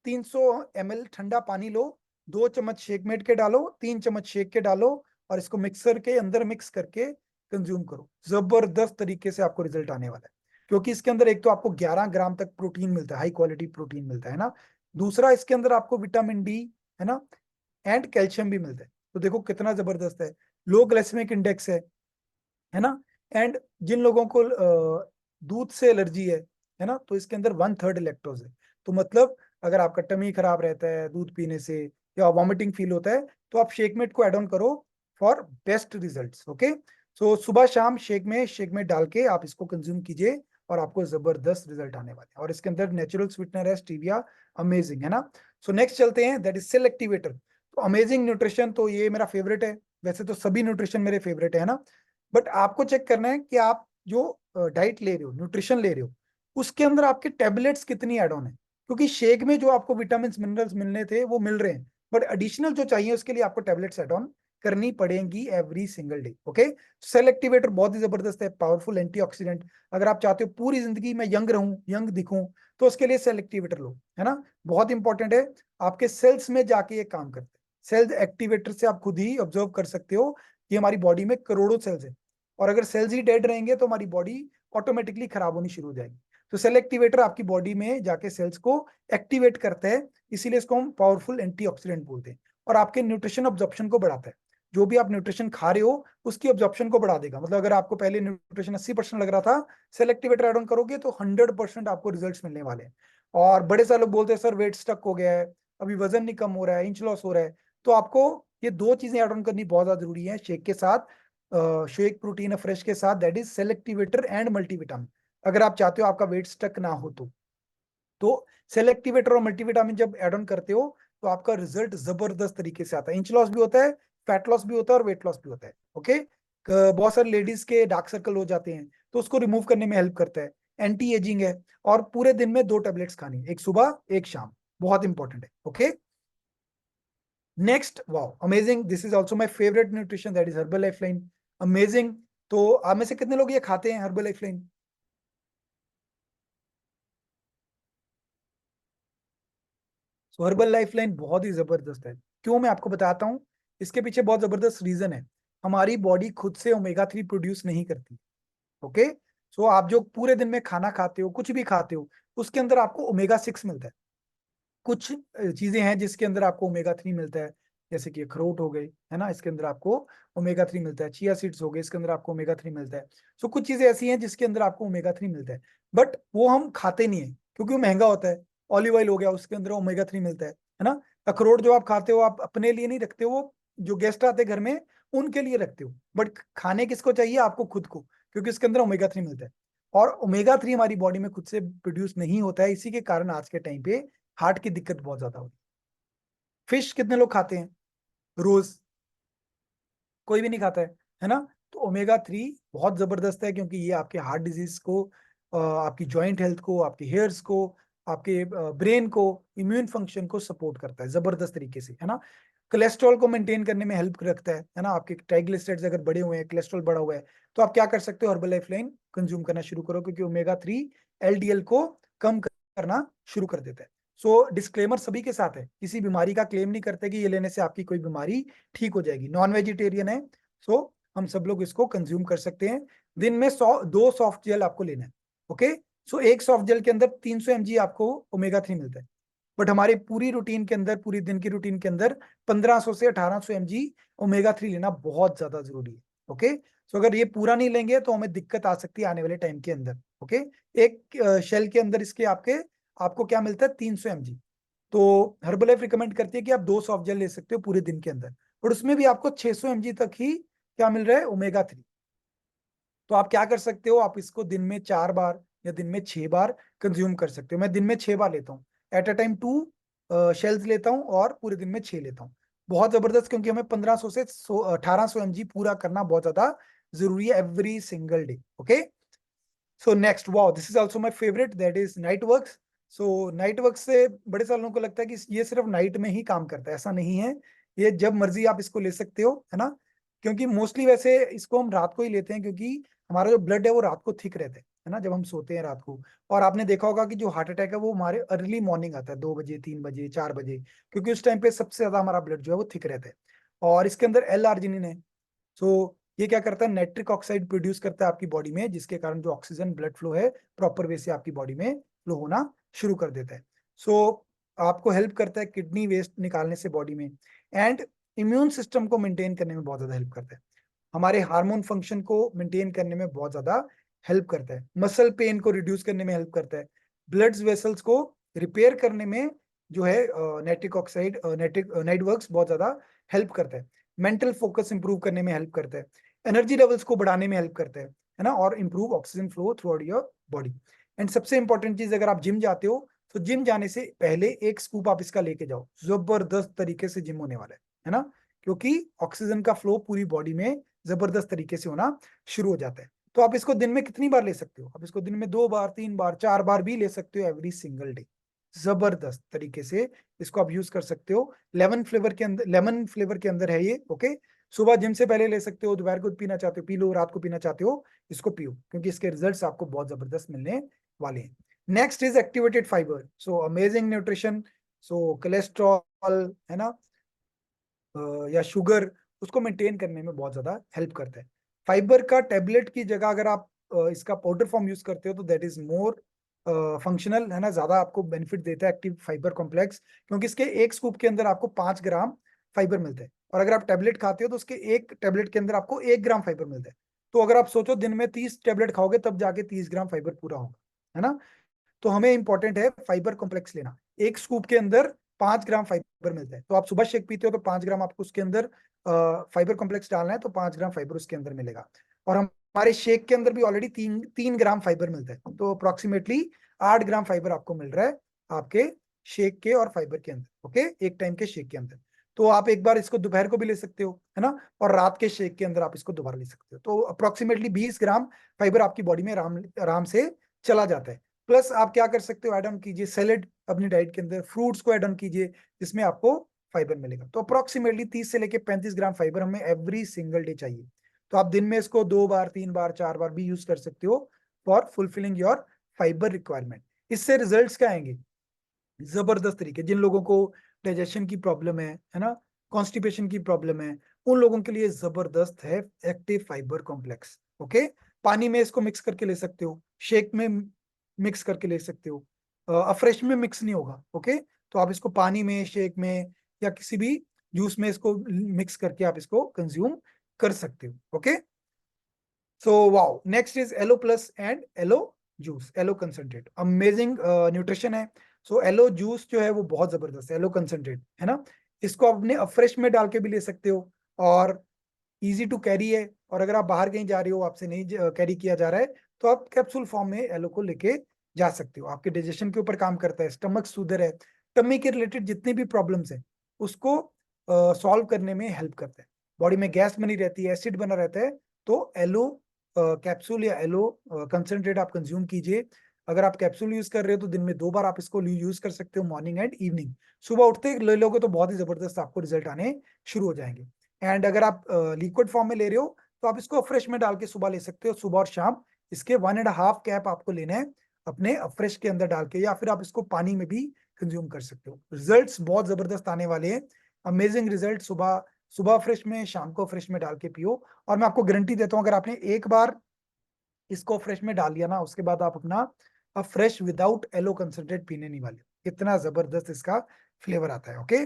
300 ml ठंडा पानी लो, 2 चम्मच शेकमेट के डालो, 3 चम्मच शेक के डालो, और इसको मिक्सर के अंदर मिक्स करके कंज्यूम करो। जबरदस्त तरीके से आपको रिजल्ट आने वाला है, क्योंकि इसके अंदर एक तो आपको 11 ग्राम तक प्रोटीन मिलता है, हाई क्वालिटी प्रोटीन मिलता है ना। दूसरा, इसके अंदर आपको विटामिन डी, है ना, एंड कैल्शियम भी मिलता है। तो देखो कितना जबरदस्त है। लो ग्लाइसेमिक इंडेक्स है ना। एंड जिन लोगों को दूध से एलर्जी है ना, तो इसके अंदर 1/3 लैक्टोज है। तो मतलब अगर आपका टमी खराब रहता है दूध पीने से, या वॉमिटिंग फील होता है, तो आप शेकमेट को एड ऑन करो फॉर बेस्ट रिजल्ट्स। ओके, सो सुबह शाम शेक में डाल के आप इसको कंज्यूम कीजिए, और आपको जबरदस्त रिजल्ट आने वाले हैं। और इसके अंदर नेचुरल स्वीटनर है स्टीविया, अमेजिंग, है ना। सो नेक्स्ट चलते हैं, दैट इज सेल एक्टिवेटर। तो अमेजिंग न्यूट्रिशन, तो ये मेरा फेवरेट है। वैसे तो सभी न्यूट्रिशन मेरे फेवरेट है ना, बट आपको चेक करना है कि आप जो डाइट ले रहे हो, न्यूट्रिशन ले रहे हो, उसके अंदर आपके टेबलेट्स कितनी एड ऑन है। क्योंकि शेक में जो आपको विटामिन मिनरल्स मिलने थे वो मिल रहे हैं, बट एडिशनल जो चाहिए उसके लिए आपको टेबलेट्स एड ऑन करनी पड़ेंगी every single day. Okay, cell activator बहुत ही जबरदस्त है, पावरफुल एंटीऑक्सीडेंट। अगर आप चाहते हो पूरी जिंदगी में यंग रहूं, यंग दिखूं, तो उसके लिए सेल एक्टिवेटर लो, है ना, बहुत इंपॉर्टेंट है। आपके सेल्स में जाके ये काम करते हैं। सेल्स एक्टिवेटर से आप खुद ही ऑब्जर्व कर सकते हो कि हमारी बॉडी में करोड़ों सेल्स हैं, और अगर सेल्स ही डेड रहेंगे तो हमारी बॉडी ऑटोमेटिकली खराब होनी शुरू हो जाएगी। तो सेल एक्टिवेटर आपकी बॉडी में जाके सेल्स को एक्टिवेट करता है, इसीलिए इसको हम पावरफुल एंटीऑक्सीडेंट बोलते हैं। और आपके न्यूट्रिशन ऑब्जॉर्प्शन को बढ़ाता है। जो भी आप न्यूट्रिशन खा रहे हो उसकी ऑब्जॉर्प्शन को बढ़ा देगा। मतलब अगर आपको पहले न्यूट्रिशन 80% लग रहा था, सेल एक्टिवेटर एड ऑन करोगे तो 100% आपको रिजल्ट्स मिलने वाले हैं। और बड़े सारे लोग बोलते हैं सर वेट स्टक हो गया है, अभी वजन नहीं कम हो रहा है, इंच लॉस हो रहा है। तो आपको ये दो चीजें ऐड ऑन करनी बहुत ज्यादा जरूरी है शेक के साथ, शेक प्रोटीन फ्रेश के साथ, that is cell activator and multivitamin. अगर आप चाहते हो आपका वेट स्टक ना हो तो सेल एक्टिवेटर और मल्टीविटामिन जब ऐड ऑन करते हो तो आपका रिजल्ट जबरदस्त तरीके से आता है। इंच लॉस भी होता है, फैट लॉस भी होता है और वेट लॉस भी होता है। ओके, बहुत सारे लेडीज के डार्क सर्कल हो जाते हैं तो उसको रिमूव करने में हेल्प करता है। एंटी एजिंग है, और पूरे दिन में 2 टेबलेट्स खानी, एक सुबह एक शाम, बहुत इंपॉर्टेंट है। Okay, next, wow amazing, this is also my favourite nutrition, that is herbal lifeline. Amazing. तो आप में से कितने लोग ये खाते हैं हर्बल लाइफलाइन? सो हर्बल लाइफलाइन बहुत ही जबरदस्त है। क्यों, मैं आपको बताता हूँ। इसके पीछे बहुत जबरदस्त रीजन है। हमारी बॉडी खुद से ओमेगा 3 प्रोड्यूस नहीं करती। ओके, सो आप जो पूरे दिन में खाना खाते हो, कुछ भी खाते हो, उसके अंदर आपको ओमेगा 6 मिलता है। कुछ चीजें हैं जिसके अंदर आपको ओमेगा 3 मिलता है, जैसे कि अखरोट हो गए, है ना, इसके अंदर आपको ओमेगा 3 मिलता है। चिया सीड्स हो गए, इसके अंदर आपको ओमेगा 3 मिलता है। सो कुछ चीजें ऐसी हैं जिसके अंदर आपको ओमेगा 3 मिलता है, बट वो हम खाते नहीं है क्योंकि वो महंगा होता है। ऑलिव ऑयल हो गया, उसके अंदर ओमेगा 3 मिलता है ना। अखरोट जो आप खाते हो, आप अपने लिए नहीं रखते हो, वो जो गेस्ट आते हैं घर में उनके लिए रखते हो, बट खाने किसको चाहिए? आपको खुद को, क्योंकि उसके अंदर ओमेगा 3 मिलता है। और ओमेगा 3 हमारी बॉडी में खुद से प्रोड्यूस नहीं होता है, इसी के कारण आज के टाइम पे हार्ट की दिक्कत बहुत ज्यादा होती है। फिश कितने लोग खाते हैं रोज? कोई भी नहीं खाता है ना। तो ओमेगा 3 बहुत जबरदस्त है, क्योंकि ये आपके हार्ट डिजीज को, आपकी जॉइंट हेल्थ को, आपके हेयर्स को, आपके ब्रेन को, इम्यून फंक्शन को सपोर्ट करता है जबरदस्त तरीके से, है ना। कोलेस्ट्रॉल को मेंटेन करने में हेल्प रखता है ना। आपके ट्राइग्लिसराइड्स अगर बढ़े हुए हैं, कोलेस्ट्रॉल बढ़ा हुआ है, तो आप क्या कर सकते हो? हर्बल लाइफ लाइन कंज्यूम करना शुरू करो, क्योंकि ओमेगा 3 एलडीएल को कम करना शुरू कर देता है। सो डिस्क्लेमर सभी के साथ है, किसी बीमारी का क्लेम नहीं करते कि ये लेने से आपकी कोई बीमारी ठीक हो जाएगी। नॉन वेजिटेरियन है, सो हम सब लोग इसको कंज्यूम कर सकते हैं। दिन में 2 सॉफ्ट जेल आपको लेना है। ओके, सो एक सॉफ्ट जेल के अंदर 300 mg आपको ओमेगा 3 मिलता है, बट हमारी पूरी रूटीन के अंदर, पूरी दिन की रूटीन के अंदर 1500 से 1800 mg ओमेगा 3 लेना बहुत ज्यादा जरूरी है। ओके, सो अगर ये पूरा नहीं लेंगे तो हमें दिक्कत आ सकती है आने वाले टाइम के अंदर। ओके, एक शेल के अंदर इसके आपको क्या मिलता है? 300 mg। तो हर्बलाइफ रिकमेंड करती है कि आप 2 सॉफ्ट जेल ले सकते हो पूरे दिन के अंदर, और उसमें भी आपको 600 mg तक ही क्या मिल रहा है? ओमेगा 3। तो आप क्या कर सकते हो? आप इसको दिन में 4 बार या दिन में 6 बार कंज्यूम कर सकते हो। मैं दिन में 6 बार लेता हूँ, एट अ टाइम 2 शेल्स लेता हूँ, और पूरे दिन में 6 लेता हूँ। बहुत जबरदस्त, क्योंकि हमें 1500 से 1800 mg पूरा करना बहुत ज्यादा जरूरी है every single day. Okay, so next, wow this is also my favourite, that is night works. So night work से बड़े सारे लोगों को लगता है कि ये सिर्फ नाइट में ही काम करता है, ऐसा नहीं है। ये जब मर्जी आप इसको ले सकते हो, है ना। क्योंकि मोस्टली वैसे इसको हम रात को ही लेते हैं, क्योंकि हमारा जो ब्लड है वो रात को थिक रहता है ना, जब हम सोते हैं रात को। और आपने देखा होगा कि जो हार्ट अटैक है वो हमारे अर्ली मॉर्निंग आता है, 2 बजे, 3 बजे, 4 बजे, क्योंकि उस टाइम पे सबसे ज्यादा हमारा ब्लड जो है वो थिक रहता है। और इसके अंदर एल आर्जिनिन है। सो ये क्या करता है? नाइट्रिक ऑक्साइड प्रोड्यूस करता है आपकी बॉडी में, जिसके कारण जो ऑक्सीजन ब्लड फ्लो है प्रॉपर वे से आपकी बॉडी में फ्लो होना शुरू कर देता है। सो आपको हेल्प करता है किडनी वेस्ट निकालने से बॉडी में, एंड इम्यून सिस्टम को मेंटेन करने में बहुत ज्यादा हेल्प करता है। हमारे हार्मोन फंक्शन को मेंटेन करने में बहुत ज्यादा हेल्प करता है। मसल पेन को रिड्यूस करने में हेल्प करता है। ब्लड वेसल्स को रिपेयर करने में जो है नाइट्रिक ऑक्साइड, नाइट वर्क्स बहुत ज्यादा हेल्प करता है। मेंटल फोकस इंप्रूव करने में हेल्प करता है। एनर्जी लेवल्स को बढ़ाने में हेल्प करता है ना, और improve oxygen flow through out your body. And सबसे इंपॉर्टेंट चीज, अगर आप जिम जाते हो तो जिम जाने से पहले एक स्कूप आप इसका लेके जाओ, जबरदस्त तरीके से जिम होने वाला है ना। क्योंकि ऑक्सीजन का फ्लो पूरी बॉडी में जबरदस्त तरीके से होना शुरू हो जाता है। तो आप इसको दिन में कितनी बार ले सकते हो? आप इसको दिन में 2 बार, 3 बार, 4 बार भी ले सकते हो एवरी सिंगल डे। जबरदस्त तरीके से इसको आप यूज कर सकते हो। लेमन फ्लेवर के अंदर है ये। ओके, सुबह जिम से पहले ले सकते हो, दोपहर को पीना चाहते हो पी लो, रात को पीना चाहते हो इसको पियो, क्योंकि इसके रिजल्ट्स आपको बहुत जबरदस्त मिलने वाले हैं। Next is activated fibre. So amazing nutrition. So cholesterol है ना, या शुगर, उसको मेंटेन करने में बहुत ज्यादा हेल्प करता है। फाइबर का टेबलेट की जगह अगर आप इसका पाउडर फॉर्म यूज करते हो तो दैट इज मोर फंक्शनल, है ना, ज्यादा आपको बेनिफिट देता है एक्टिव फाइबर कॉम्प्लेक्स, क्योंकि इसके एक स्कूप के अंदर आपको 5 ग्राम फाइबर मिलता है, और अगर आप टेबलेट खाते हो तो उसके एक टेबलेट के अंदर आपको 1 ग्राम फाइबर मिलता है। तो अगर आप सोचो दिन में 30 टेबलेट खाओगे तब जाके 30 ग्राम फाइबर पूरा होगा, है ना। तो हमें इंपॉर्टेंट है फाइबर कॉम्प्लेक्स लेना। एक स्कूप के अंदर 5 ग्राम फाइबर मिलता है, तो आप सुबह शेक पीते हो तो 5 ग्राम आपको उसके अंदर फाइबर कॉम्प्लेक्स डालना है, तो 5 ग्राम फाइबर उसके अंदर मिलेगा। और हमारे शेक के अंदर भी ऑलरेडी 3 ग्राम फाइबर मिलता है, तो अप्रोक्सीमेटली 8 ग्राम फाइबर आपको मिल रहा है आपके शेक के और फाइबर के अंदर। ओके, एक टाइम के शेक के अंदर। तो आप एक बार इसको दोपहर को भी ले सकते हो, है ना, और रात के शेक के अंदर आप इसको दोबारा ले सकते हो। तो अप्रोक्सीमेटली 20 ग्राम फाइबर आपकी बॉडी में आराम आराम से चला जाता है। प्लस आप क्या कर सकते हो, एड ऑन कीजिए सैलेड अपनी डाइट के अंदर, फ्रूट्स को एड ऑन कीजिए जिसमें आपको फाइबर मिलेगा। तो अप्रोक्सीमेटली 30 से लेके 35 ग्राम फाइबर हमें एवरी सिंगल डे चाहिए। तो आप दिन में इसको 2 बार, 3 बार, 4 बार भी यूज कर सकते हो for fulfilling your fibre requirement. इससे रिजल्ट्स क्या आएंगे? जबरदस्त तरीके। जिन लोगों को डाइजेशन की प्रॉब्लम है ना, कॉन्स्टिपेशन की प्रॉब्लम है, उन लोगों के लिए जबरदस्त है एक्टिव फाइबर कॉम्प्लेक्स। ओके, पानी में इसको मिक्स करके ले सकते हो, शेक में मिक्स करके ले सकते हो, अफ्रेश में मिक्स नहीं होगा। ओके, तो आप इसको पानी में, शेक में, या किसी भी जूस में इसको मिक्स करके आप इसको कंज्यूम कर सकते हो। Okay, so wow, next is aloe plus and aloe juice, aloe concentrate. Amazing nutrition है। सो एलो जूस जो है वो बहुत जबरदस्त है, एलो कंसंट्रेट, है ना। इसको आप अपने अफ्रेश में डाल के भी ले सकते हो, और इजी टू कैरी है। और अगर आप बाहर कहीं जा रहे हो, आपसे नहीं कैरी किया जा रहा है, तो आप कैप्सूल फॉर्म में एलो को लेके जा सकते हो। आपके डाइजेशन के ऊपर काम करता है, स्टमक सूदर है, टमी के रिलेटेड जितनी भी प्रॉब्लम्स है उसको सॉल्व करने में हेल्प करता है। बॉडी में गैस बनी रहती है, एसिड बना रहता है, तो एलो कैप्सूल या एलो कंसंट्रेट आप कंज्यूम कीजिए। अगर आप कैप्सूल यूज कर रहे हो तो दिन में 2 बार आप इसको यूज कर सकते हो, मॉर्निंग एंड इवनिंग। सुबह उठते ही ले लोगे तो बहुत ही जबरदस्त आपको रिजल्ट आने शुरू हो जाएंगे। एंड अगर आप लिक्विड फॉर्म में ले रहे हो तो आप इसको फ्रेश में डाल के सुबह ले सकते हो, सुबह और शाम। इसके 1.5 कैप आपको लेना है अपने फ्रेश के अंदर डाल के, या फिर आप इसको पानी में भी कंज्यूम कर सकते हो। रिजल्ट्स बहुत जबरदस्त आने वाले हैं, अमेजिंग रिजल्ट। सुबह सुबह फ्रेश में, शाम को फ्रेश में डाल के पियो। और मैं आपको गारंटी देता हूँ, अगर आपने एक बार इसको फ्रेश में डाल दिया ना, उसके बाद आप अपना फ्रेश विदाउट एलो कंसंट्रेट पीने नहीं वाले। इतना जबरदस्त इसका फ्लेवर आता है। Okay,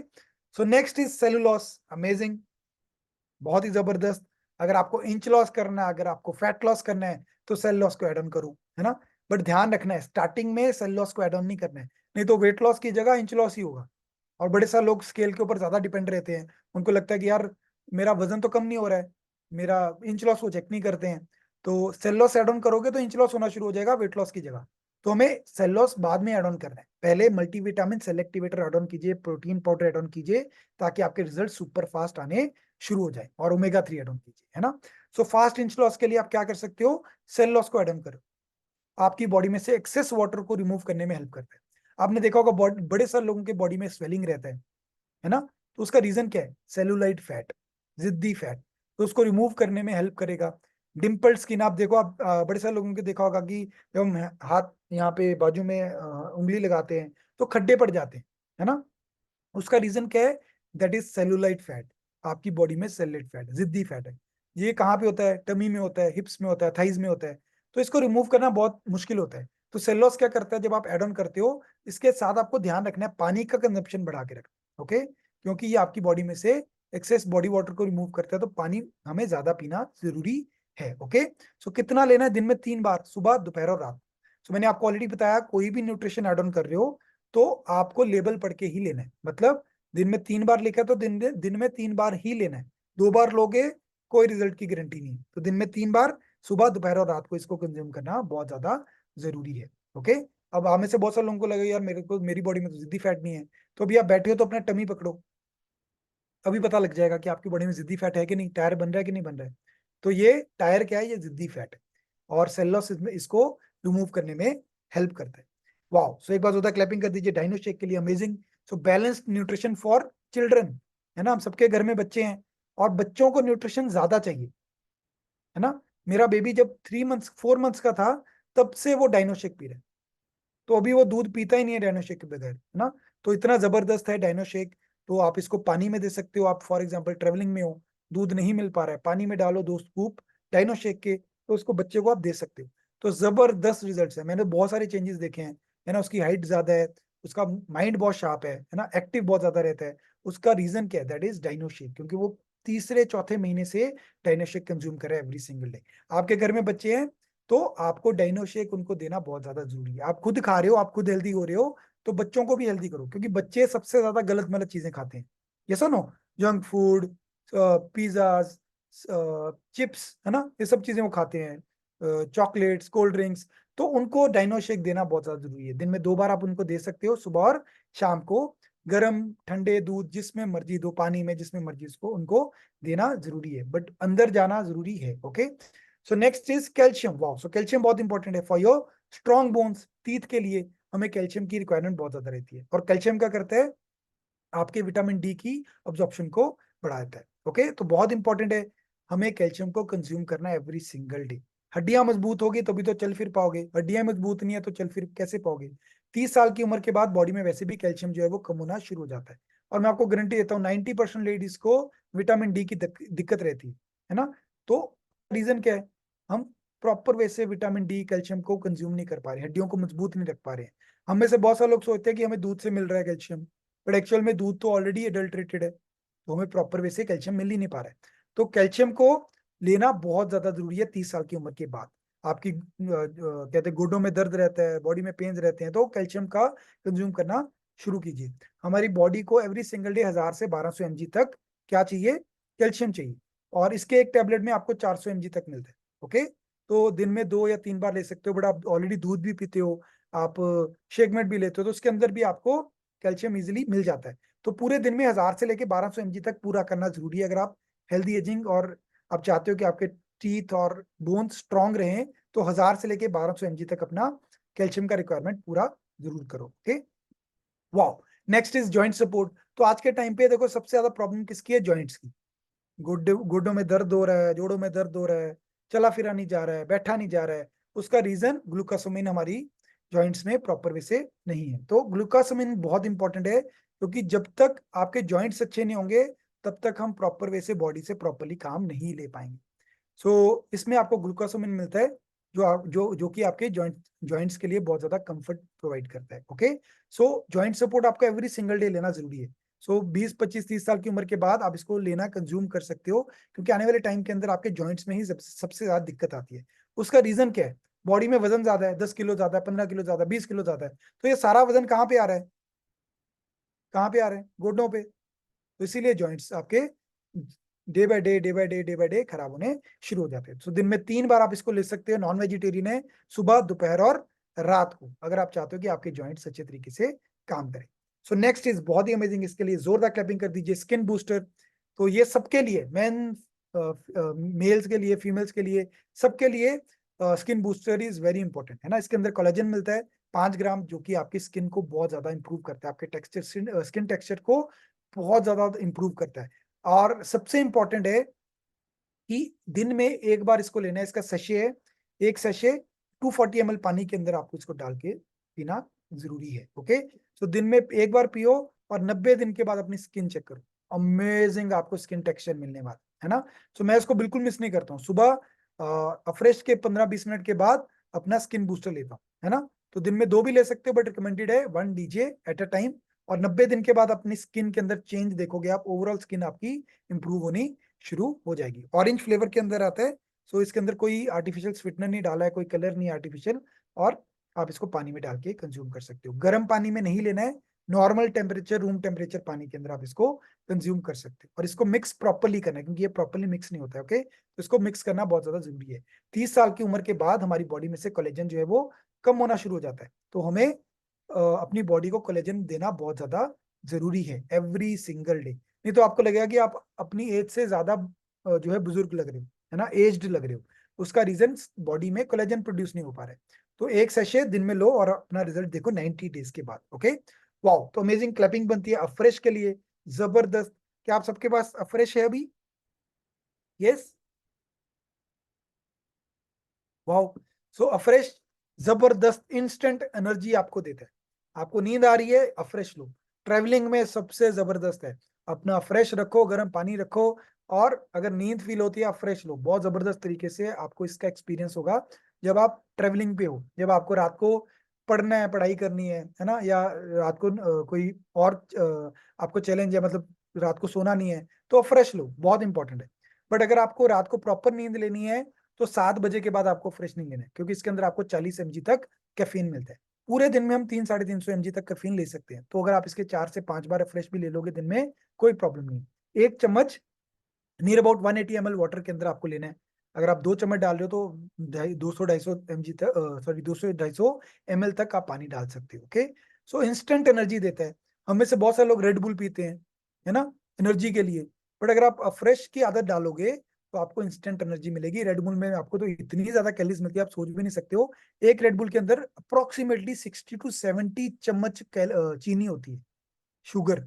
so next is cellulose. Amazing, बहुत ही जबरदस्त। अगर आपको इंच लॉस करना है, अगर आपको फैट लॉस करना है, तो सेल लॉस को एड ऑन करो, है ना। बट ध्यान रखना है, स्टार्टिंग में सेल लॉस को एड ऑन नहीं करना है, नहीं तो वेट लॉस की जगह इंच लॉस ही होगा। और बड़े सारे लोग स्केल के ऊपर ज्यादा डिपेंड रहते हैं, उनको लगता है कि यार मेरा वजन तो कम नहीं हो रहा है, मेरा इंच लॉस वो चेक नहीं करते हैं। तो सेल लॉस एड ऑन करोगे तो इंच लॉस होना शुरू हो जाएगा वेट लॉस की जगह। तो हमें सेल लॉस बाद में एड ऑन करना है, पहले मल्टीविटामिन सेलेक्टिवेटर एड ऑन कीजिए, प्रोटीन पाउडर एड ऑन कीजिए, ताकि आपके रिजल्ट सुपर फास्ट आने शुरू हो जाए। और ओमेगा 3 एड ऑन कीजिए, है ना। सो फास्ट इंच लॉस के लिए आप क्या कर सकते हो, सेल लॉस को एड ऑन करो। आपकी बॉडी में से एक्सेस वाटर को रिमूव करने में हेल्प करता है। आपने देखा होगा बड़े सारे लोगों के बॉडी में स्वेलिंग रहता है ना। तो उसका रीजन क्या है? सेलुलाइट फैट, जिद्दी फैट। तो उसको रिमूव करने में हेल्प करेगा। डिम्पल स्किन, आप देखो, आप बड़े सारे लोगों के देखा होगा कि जब हम हाथ यहाँ पे बाजू में उंगली लगाते हैं तो खड्डे पड़ जाते हैं, है ना। उसका रीजन क्या है? That is cellulite fat. आपकी बॉडी में सेलुलाइट फैट, जिद्दी फैट है। ये कहाँ पे होता है? टमी में होता है, हिप्स में होता है, थाइज में होता है। तो इसको रिमूव करना बहुत मुश्किल होता है। तो सेलुलोज क्या करता है, जब आप एड ऑन करते हो, इसके साथ आपको ध्यान रखना है पानी का कंजप्शन बढ़ा के रखना। ओके, क्योंकि ये आपकी बॉडी में से एक्सेस बॉडी वाटर को रिमूव करता है, तो पानी हमें ज्यादा पीना जरूरी है। ओके, सो कितना लेना है? दिन में 3 बार, सुबह, दोपहर और रात। सो मैंने आपको ऑलरेडी बताया, कोई भी न्यूट्रिशन एड ऑन कर रहे हो तो आपको लेबल पढ़ के ही लेना है। मतलब दिन में 3 बार लिखा तो दिन में 3 बार ही लेना है। 2 बार लोगे कोई रिजल्ट की गारंटी नहीं है। तो दिन में 3 बार, सुबह, दोपहर और रात को इसको कंज्यूम करना बहुत ज्यादा जरूरी है। ओके, अब हमें से बहुत सारे लोगों को लगे यार मेरे को, मेरी बॉडी में तो जिद्दी फैट नहीं है। तो अभी आप बैठे हो तो अपना टमी पकड़ो, अभी पता लग जाएगा कि आपकी बॉडी में जिद्दी फैट है कि नहीं, टायर बन रहा है कि नहीं बन रहा है। तो ये टायर क्या है, ये जिद्दी फैट है, और सेलुलोज इसको रिमूव करने में हेल्प करता है। वाओ, सो एक बार होता क्लैपिंग कर दीजिए डाइनो शेक के लिए, amazing. So balanced nutrition for children, है ना, हम सबके घर में बच्चे हैं और बच्चों को न्यूट्रिशन ज्यादा चाहिए, है ना। मेरा बेबी जब 3 मंथ्स 4 मंथ्स का था तब से वो डाइनो शेक पी रहा है, तो अभी वो दूध पीता ही नहीं है डाइनो शेक के बगैर, है ना। तो इतना जबरदस्त है डाइनो शेक। तो आप इसको पानी में दे सकते हो, आप फॉर एग्जांपल ट्रेवलिंग में हो, दूध नहीं मिल पा रहा है, पानी में डालो 2 स्कूप डाइनो शेक के, तो उसको बच्चे को आप दे सकते हो। तो जबरदस्त रिजल्ट्स है, मैंने बहुत सारे चेंजेस देखे हैं, है ना। उसकी हाइट ज्यादा है, उसका माइंड बहुत शार्प है ना, एक्टिव बहुत ज्यादा रहता है। उसका रीजन क्या है, दैट इज डाइनो शेक, क्योंकि वो तीसरे चौथे महीने से डाइनो शेक कंज्यूम करे एवरी सिंगल डे। आपके घर में बच्चे हैं तो आपको डाइनो शेक उनको देना बहुत ज्यादा जरूरी है। आप खुद खा रहे हो, आप खुद हेल्दी हो रहे हो, तो बच्चों को भी हेल्दी करो, क्योंकि बच्चे सबसे ज्यादा गलत गलत चीजें खाते हैं, ये सुनो, जंक फूड, पिज्जाज, चिप्स, है ना, ये सब चीजें वो खाते हैं, चॉकलेट्स, कोल्ड ड्रिंक्स। तो उनको डाइनो शेक देना बहुत ज्यादा जरूरी है। दिन में 2 बार आप उनको दे सकते हो, सुबह और शाम को। गर्म ठंडे दूध जिसमें मर्जी दो, पानी में, जिसमें मर्जी, उसको उनको देना जरूरी है, बट अंदर जाना जरूरी है। Okay, so next is calcium. Wow, so calcium बहुत इंपॉर्टेंट है for your strong bones, teeth के लिए हमें कैल्शियम की रिक्वायरमेंट बहुत ज्यादा रहती है। और कैल्शियम क्या करता है, आपके विटामिन डी की अब्जॉर्प्शन को बढ़ाता है। ओके, तो बहुत इंपॉर्टेंट है हमें कैल्शियम को कंज्यूम करना एवरी सिंगल डे। हड्डियां मजबूत होगी तभी तो चल फिर पाओगे, हड्डियां मजबूत नहीं है तो चल फिर कैसे पाओगे। 30 साल की उम्र के बाद बॉडी में वैसे भी कैल्शियम जो है वो कम होना शुरू हो जाता है। और मैं आपको गारंटी देता हूँ 90% लेडीज को विटामिन डी की दिक्कत रहती है ना। तो रीजन क्या है, हम प्रॉपर वे से विटामिन डी कैल्शियम को कंज्यूम नहीं कर पा रहे, हड्डियों को मजबूत नहीं रख पा रहे हैं। हम में से बहुत सारे लोग सोचते हैं कि हमें दूध से मिल रहा है कैल्शियम, बट एक्चुअल में दूध तो ऑलरेडी एडल्ट्रेटेड है, तो हमें प्रॉपर वे से कैल्शियम मिल ही नहीं पा रहा है। तो कैल्शियम को लेना बहुत ज्यादा जरूरी है 30 साल की उम्र के बाद। आपकी कहते हैं गोडों में दर्द रहता है, बॉडी में पेन्स रहते हैं, तो कैल्शियम का कंज्यूम करना शुरू कीजिए। हमारी बॉडी को एवरी सिंगल डे 1000 से 1200 mg तक क्या चाहिए, कैल्शियम चाहिए। और इसके एक टेबलेट में आपको 400 mg तक मिलता है। ओके, तो दिन में 2 या 3 बार ले सकते हो, बट आप ऑलरेडी दूध भी पीते हो, आप शेकमेट भी लेते हो, तो उसके अंदर भी आपको कैल्शियम इजिली मिल जाता है। तो पूरे दिन में 1000 से लेके 1200 mg तक पूरा करना जरूरी है, अगर आप हेल्दी एजिंग और आप चाहते हो कि आपके टीथ और बोन्स स्ट्रांग रहें, तो 1000 से लेके 1200 mg तक अपना कैल्शियम का रिक्वायरमेंट पूरा जरूर करो। Okay, wow. Next is joint support. तो आज के टाइम पे देखो सबसे ज्यादा प्रॉब्लम किसकी है, जॉइंट्स की। गोड्डों में दर्द हो रहा है, जोड़ों में दर्द हो रहा है, चला फिरा नहीं जा रहा है, बैठा नहीं जा रहा है। उसका रीजन ग्लूकोसामिन हमारी जॉइंट्स में प्रॉपर वे से नहीं है। तो ग्लूकोसामिन बहुत इंपॉर्टेंट है, क्योंकि जब तक आपके जॉइंट्स अच्छे नहीं होंगे तब तक हम प्रॉपर वे से बॉडी से प्रॉपरली काम नहीं ले पाएंगे। सो इसमें आपको ग्लूकोसामिन मिलता है, जो कि आपके जॉइंट्स के लिए बहुत ज्यादा कंफर्ट प्रोवाइड करता है। ओके, सो जॉइंट सपोर्ट आपको एवरी सिंगल डे लेना जरूरी है। सो 20 25 30 साल की उम्र के बाद आप इसको लेना कंज्यूम कर सकते हो, क्योंकि आने वाले टाइम के अंदर आपके जॉइंट्स में ही सबसे ज्यादा दिक्कत आती है। उसका रीजन क्या है, बॉडी में वजन ज्यादा है, 10 किलो ज्यादा है, 15 किलो ज्यादा, 20 किलो ज्यादा है। तो ये सारा वजन कहाँ पे आ रहा है, कहाँ पे आ रहा है, घुटनों पे। तो इसीलिए जॉइंट्स आपके डे बाय डे खराब होने शुरू हो जाते हैं। सो दिन में 3 बार आप इसको ले सकते हो, नॉन वेजिटेरियन है, सुबह, दोपहर और रात को, अगर आप चाहते हो कि आपके जॉइंट्स अच्छे तरीके से काम करें। सो नेक्स्ट इज बहुत ही अमेजिंग, इसके लिए जोरदार क्लैपिंग कर दीजिए, स्किन बूस्टर। तो ये सबके लिए, मेन, मेल्स के लिए, फीमेल्स के लिए, सबके लिए skin booster is very important, है ना। इसके अंदर कोलेजन मिलता है 5 ग्राम, जो कि आपकी स्किन को बहुत ज्यादा इंप्रूव करता है, आपके टेक्सचर, स्किन टेक्सचर को बहुत ज्यादा इंप्रूव करता है। और सबसे इंपॉर्टेंट है कि दिन में 1 बार इसको लेना है, इसका सशे है, एक सशे 240 ml पानी के अंदर आपको इसको डाल के पीना जरूरी है। ओके, तो दिन में 1 बार पियो और 90 दिन के बाद अपनी स्किन चेक करो, अमेजिंग आपको स्किन टेक्सचर मिलने वाला है ना। तो मैं इसको बिल्कुल मिस नहीं करता हूँ, सुबह फ्रेश के 15 20 मिनट के बाद अपना स्किन बूस्टर लेता हूँ, है ना। तो दिन में 2 भी ले सकते हो, बट रिकमेंडेड है 1 लीजिए एट अ टाइम। और 90 दिन के बाद अपनी स्किन के अंदर चेंज देखोगे आप, ओवरऑल स्किन आपकी इंप्रूव होनी शुरू हो जाएगी। ऑरेंज फ्लेवर के अंदर आता है, सो इसके अंदर कोई आर्टिफिशियल स्वीटनर नहीं डाला है, कोई कलर नहीं आर्टिफिशियल। और आप इसको पानी में डाल के कंज्यूम कर सकते हो, गर्म पानी में नहीं लेना है, नॉर्मल टेम्परेचर, रूम टेम्परेचर पानी के अंदर आप इसको कंज्यूम कर सकते हो। और इसको मिक्स प्रॉपरली करना है, क्योंकि ये प्रॉपरली मिक्स नहीं होता है। ओके, तो इसको मिक्स करना बहुत ज्यादा जरूरी है। 30 साल की उम्र के बाद हमारी बॉडी में से कोलेजन जो है वो कम होना शुरू हो जाता है, तो हमें अपनी बॉडी को कोलेजन देना बहुत ज्यादा जरूरी है एवरी सिंगल डे। नहीं तो आपको लगेगा कि आप अपनी एज से ज्यादा जो है बुजुर्ग लग रहे हो, है ना, एज्ड लग रहे हो, उसका रीजन बॉडी में कोलेजन प्रोड्यूस नहीं हो पा रहा है। तो एक सेशे दिन में लो और अपना रिजल्ट देखो 90 डेज के बाद। ओके, वाओ, तो अमेजिंग क्लैपिंग बनती है अफ्रेश के लिए, जबरदस्त। क्या आप सबके पास अफ्रेश है अभी? Yes, wow. सो अफ्रेश जबरदस्त इंस्टेंट एनर्जी आपको देता है। आपको नींद आ रही है, अफ्रेश लो। ट्रैवलिंग में सबसे जबरदस्त है। अपना फ्रेश रखो, गर्म पानी रखो, और अगर नींद फील होती है फ्रेश लो। बहुत जबरदस्त तरीके से आपको इसका एक्सपीरियंस होगा जब आप ट्रैवलिंग पे हो, जब आपको रात को पढ़ना है, पढ़ाई करनी है ना, या रात को कोई और आपको चैलेंज है, मतलब रात को सोना नहीं है, तो फ्रेश लो, बहुत इंपॉर्टेंट है। बट अगर आपको रात को प्रॉपर नींद लेनी है तो 7 बजे के बाद आपको फ्रेश नहीं लेना है, क्योंकि इसके अंदर आपको 40 mg तक कैफीन मिलता है। पूरे दिन में हम 300-350 mg तक कैफीन ले सकते हैं। तो अगर आप इसके 4 से 5 बार फ्रेश भी ले लोगे दिन में, कोई प्रॉब्लम नहीं। 1 चम्मच नियर अबाउट 180 ml वाटर के अंदर आपको लेना है। अगर आप 2 चम्मच डाल रहे हो तो 200-250 mg तक, सॉरी 200-250 ml तक आप पानी डाल सकते हो। ओके, सो इंस्टेंट एनर्जी देता है। हम में से बहुत सारे लोग रेड बुल पीते हैं, है ना, एनर्जी के लिए। बट अगर आप फ्रेश की आदत डालोगे तो आपको इंस्टेंट एनर्जी मिलेगी। रेड बुल में आपको तो इतनी ज्यादा कैलोरीज मिलती है, आप सोच भी नहीं सकते हो। एक रेड बुल के अंदर अप्रोक्सीमेटली 60 to 70 चम्मच चीनी होती है, शुगर।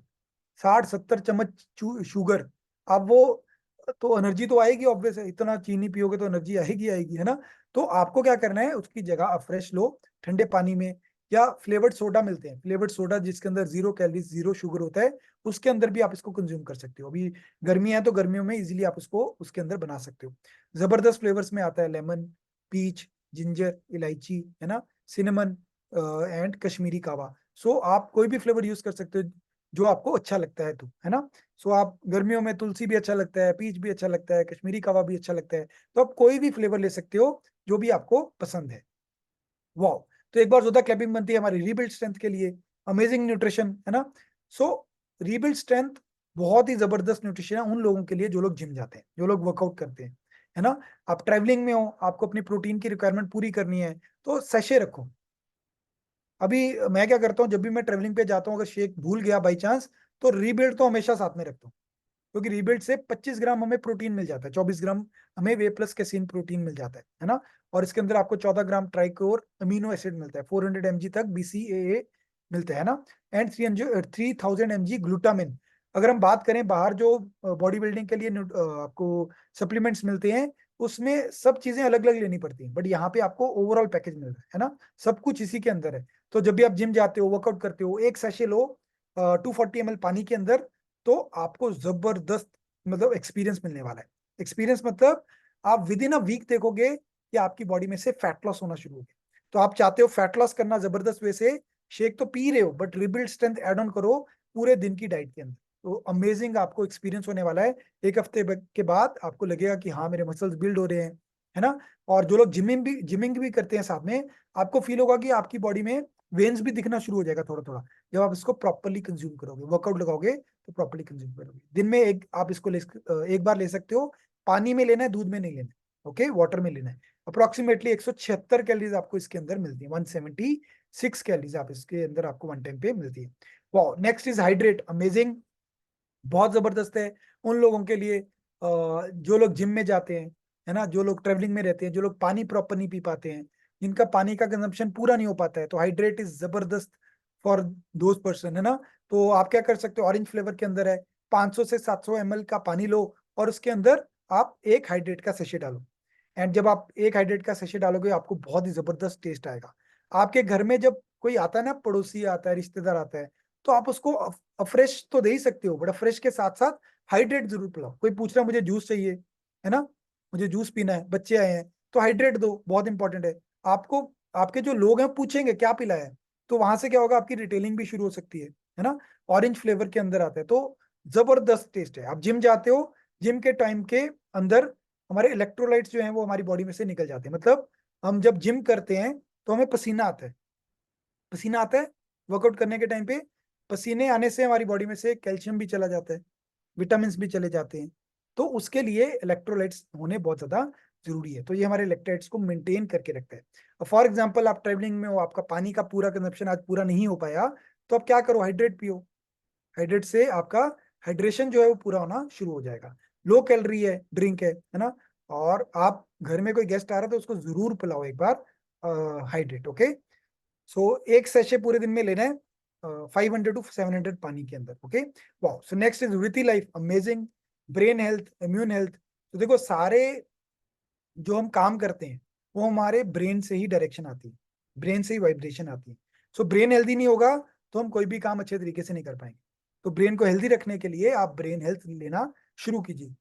60-70 चम्मच शुगर। अब वो, तो एनर्जी तो आएगी ऑब्वियस है, इतना चीनी पियोगे तो एनर्जी आएगी आएगी, है ना। तो आपको क्या करना है, उसकी जगह फ्रेश लो ठंडे पानी में, या फ्लेवर्ड सोडा मिलते हैं, फ्लेवर्ड सोडा जिसके अंदर 0 कैलोरीज 0 शुगर होता है, उसके अंदर भी आप इसको कंज्यूम कर सकते हो। अभी गर्मी है तो गर्मियों में इजीली आप उसको उसके अंदर बना सकते हो। जबरदस्त फ्लेवर्स में आता है, लेमन, पीच, जिंजर, इलायची, है ना, सिनेमन एंड कश्मीरी कावा। सो आप कोई भी फ्लेवर यूज कर सकते हो जो आपको अच्छा लगता है, तो है ना। सो आप गर्मियों में तुलसी भी अच्छा लगता है, पीच भी अच्छा लगता है, कश्मीरी कावा भी अच्छा लगता है, तो आप कोई भी फ्लेवर ले सकते हो जो भी आपको पसंद है। वाह, तो एक बार जोधा क्लैपिंग बनती है हमारी रीबिल्ड स्ट्रेंथ के लिए। अमेजिंग न्यूट्रिशन, है ना। सो रीबिल्ड स्ट्रेंथ बहुत ही जबरदस्त न्यूट्रिशन है उन लोगों के लिए जो लोग जिम जाते हैं, जो लोग वर्कआउट करते हैं, है ना। आप ट्रैवलिंग में हो, आपको अपनी प्रोटीन की रिक्वायरमेंट पूरी करनी है, तो सैशे रखो। अभी मैं क्या करता हूँ, जब भी मैं ट्रेवलिंग पे जाता हूँ, अगर शेक भूल गया बाई चांस, तो रीबिल्ड तो हमेशा साथ में रखता हूँ, क्योंकि रीबिल्ड से 25 ग्राम हमें प्रोटीन मिल जाता है, 24 ग्राम हमें वे प्लस कैसीन प्रोटीन मिल जाता है ना। और इसके अंदर आपको 14 ग्राम ट्राइकोर अमीनो एसिड मिलता है, 400 mg तक BCAA मिलता है ना, एंड 3000 mg ग्लूटामिन। अगर हम बात करें बाहर जो बॉडी बिल्डिंग के लिए आपको सप्लीमेंट्स मिलते हैं, उसमें सब चीजें अलग अलग लेनी पड़ती हैं, बट यहाँ पे आपको ओवरऑल पैकेज मिल रहा है ना, सब कुछ इसी के अंदर है। तो जब भी आप जिम जाते हो, वर्कआउट करते हो, एक सैशे लो 240 ml पानी के अंदर, तो आपको जबरदस्त मतलब एक्सपीरियंस मिलने वाला है। एक्सपीरियंस मतलब आप विद इन अ वीक देखोगे कि आपकी बॉडी में से फैट लॉस होना शुरू हो गया। तो आप चाहते हो फैट लॉस करना जबरदस्त वे से, शेक तो पी रहे हो, but rebuild strength add on करो पूरे दिन की डाइट के अंदर, तो अमेजिंग आपको एक्सपीरियंस होने वाला है। एक हफ्ते के बाद आपको लगेगा कि हाँ मेरे मसल्स बिल्ड हो रहे हैं, है ना। और जो लोग जिमिंग भी करते हैं साथ में, आपको फील होगा कि आपकी बॉडी में वेन्स भी दिखना शुरू हो जाएगा थोड़ा थोड़ा, जब आप इसको प्रॉपरली कंज्यूम करोगे, वर्कआउट लगाओगे तो प्रॉपरली कंज्यूम करोगे। दिन में एक आप इसको एक बार ले सकते हो। पानी में लेना है, दूध में नहीं लेना है, ओके, वाटर में लेना है। अप्रोक्सीमेटली 176 कैलोरीज आपको इसके अंदर मिलती है, 176 कैलोरीज आप इसके अंदर आपको वन टाइम पे मिलती है। Wow, next is hydrate, amazing, बहुत जबरदस्त है उन लोगों के लिए जो लोग जिम में जाते हैं, है ना, जो लोग ट्रेवलिंग में रहते हैं, जो लोग पानी प्रॉपर नहीं पी पाते हैं, जिनका पानी का कंजम्पशन पूरा नहीं हो पाता है, तो हाइड्रेट इज जबरदस्त फॉर दोज पर्सन, है ना। तो आप क्या कर सकते हो, ऑरेंज फ्लेवर के अंदर है, 500 से 700 ml का पानी लो, और उसके अंदर आप एक हाइड्रेट का सेशे डालो। एंड जब आप एक हाइड्रेट का सेशे डालोगे, आपको बहुत ही जबरदस्त टेस्ट आएगा। आपके घर में जब कोई आता है ना, पड़ोसी आता है, रिश्तेदार आता है, तो आप उसको फ्रेश तो दे ही सकते हो, बट फ्रेश के साथ साथ हाइड्रेट जरूर पिलाओ। कोई पूछ रहा है मुझे जूस चाहिए, है ना, मुझे जूस पीना है, बच्चे आए हैं, तो हाइड्रेट दो, बहुत इंपॉर्टेंट है। आपको आपके जो लोग हैं पूछेंगे क्या पिलाया है, तो वहां से क्या होगा, आपकी रिटेलिंग भी शुरू हो सकती है ना। ऑरेंज फ्लेवर के अंदर आता है, तो जबरदस्त टेस्ट है। आप जिम जाते हो, जिम के टाइम के अंदर हमारे इलेक्ट्रोलाइट्स जो हैं वो हमारी बॉडी में से निकल जाते हैं, मतलब हम जब जिम करते हैं तो हमें पसीना आता है, पसीना आता है वर्कआउट करने के टाइम पे। पसीने आने से हमारी बॉडी में से कैल्शियम भी चला जाता है, विटामिन भी चले जाते हैं, तो उसके लिए इलेक्ट्रोलाइट्स होने बहुत ज्यादा जरूरी है। तो ये हमारे इलेक्ट्रोलाइट्स को मेंटेन करके रखता है। फॉर एग्जांपल आप ट्रेवलिंग में हो, आपका पानी का पूरा कंजप्शन आज पूरा नहीं हो पाया, तो आप क्या करो, हाइड्रेट पियो। हाइड्रेट से आपका हाइड्रेशन जो है वो पूरा होना शुरू हो जाएगा। लो कैलोरी है ड्रिंक है ना, और आप घर में कोई गेस्ट आ रहा है तो उसको जरूर पिलाओ एक बार हाइड्रेट, ओके। सो एक सेशे पूरे दिन में लेना है 500 to 700 पानी के अंदर, okay. Wow, so next is विथी life, amazing. Brain health, immune health. तो देखो सारे जो हम काम करते हैं वो हमारे ब्रेन से ही डायरेक्शन आती है, ब्रेन से ही वाइब्रेशन आती है। सो ब्रेन हेल्दी नहीं होगा तो हम कोई भी काम अच्छे तरीके से नहीं कर पाएंगे। तो ब्रेन को हेल्दी रखने के लिए आप ब्रेन हेल्थ लेना शुरू कीजिए।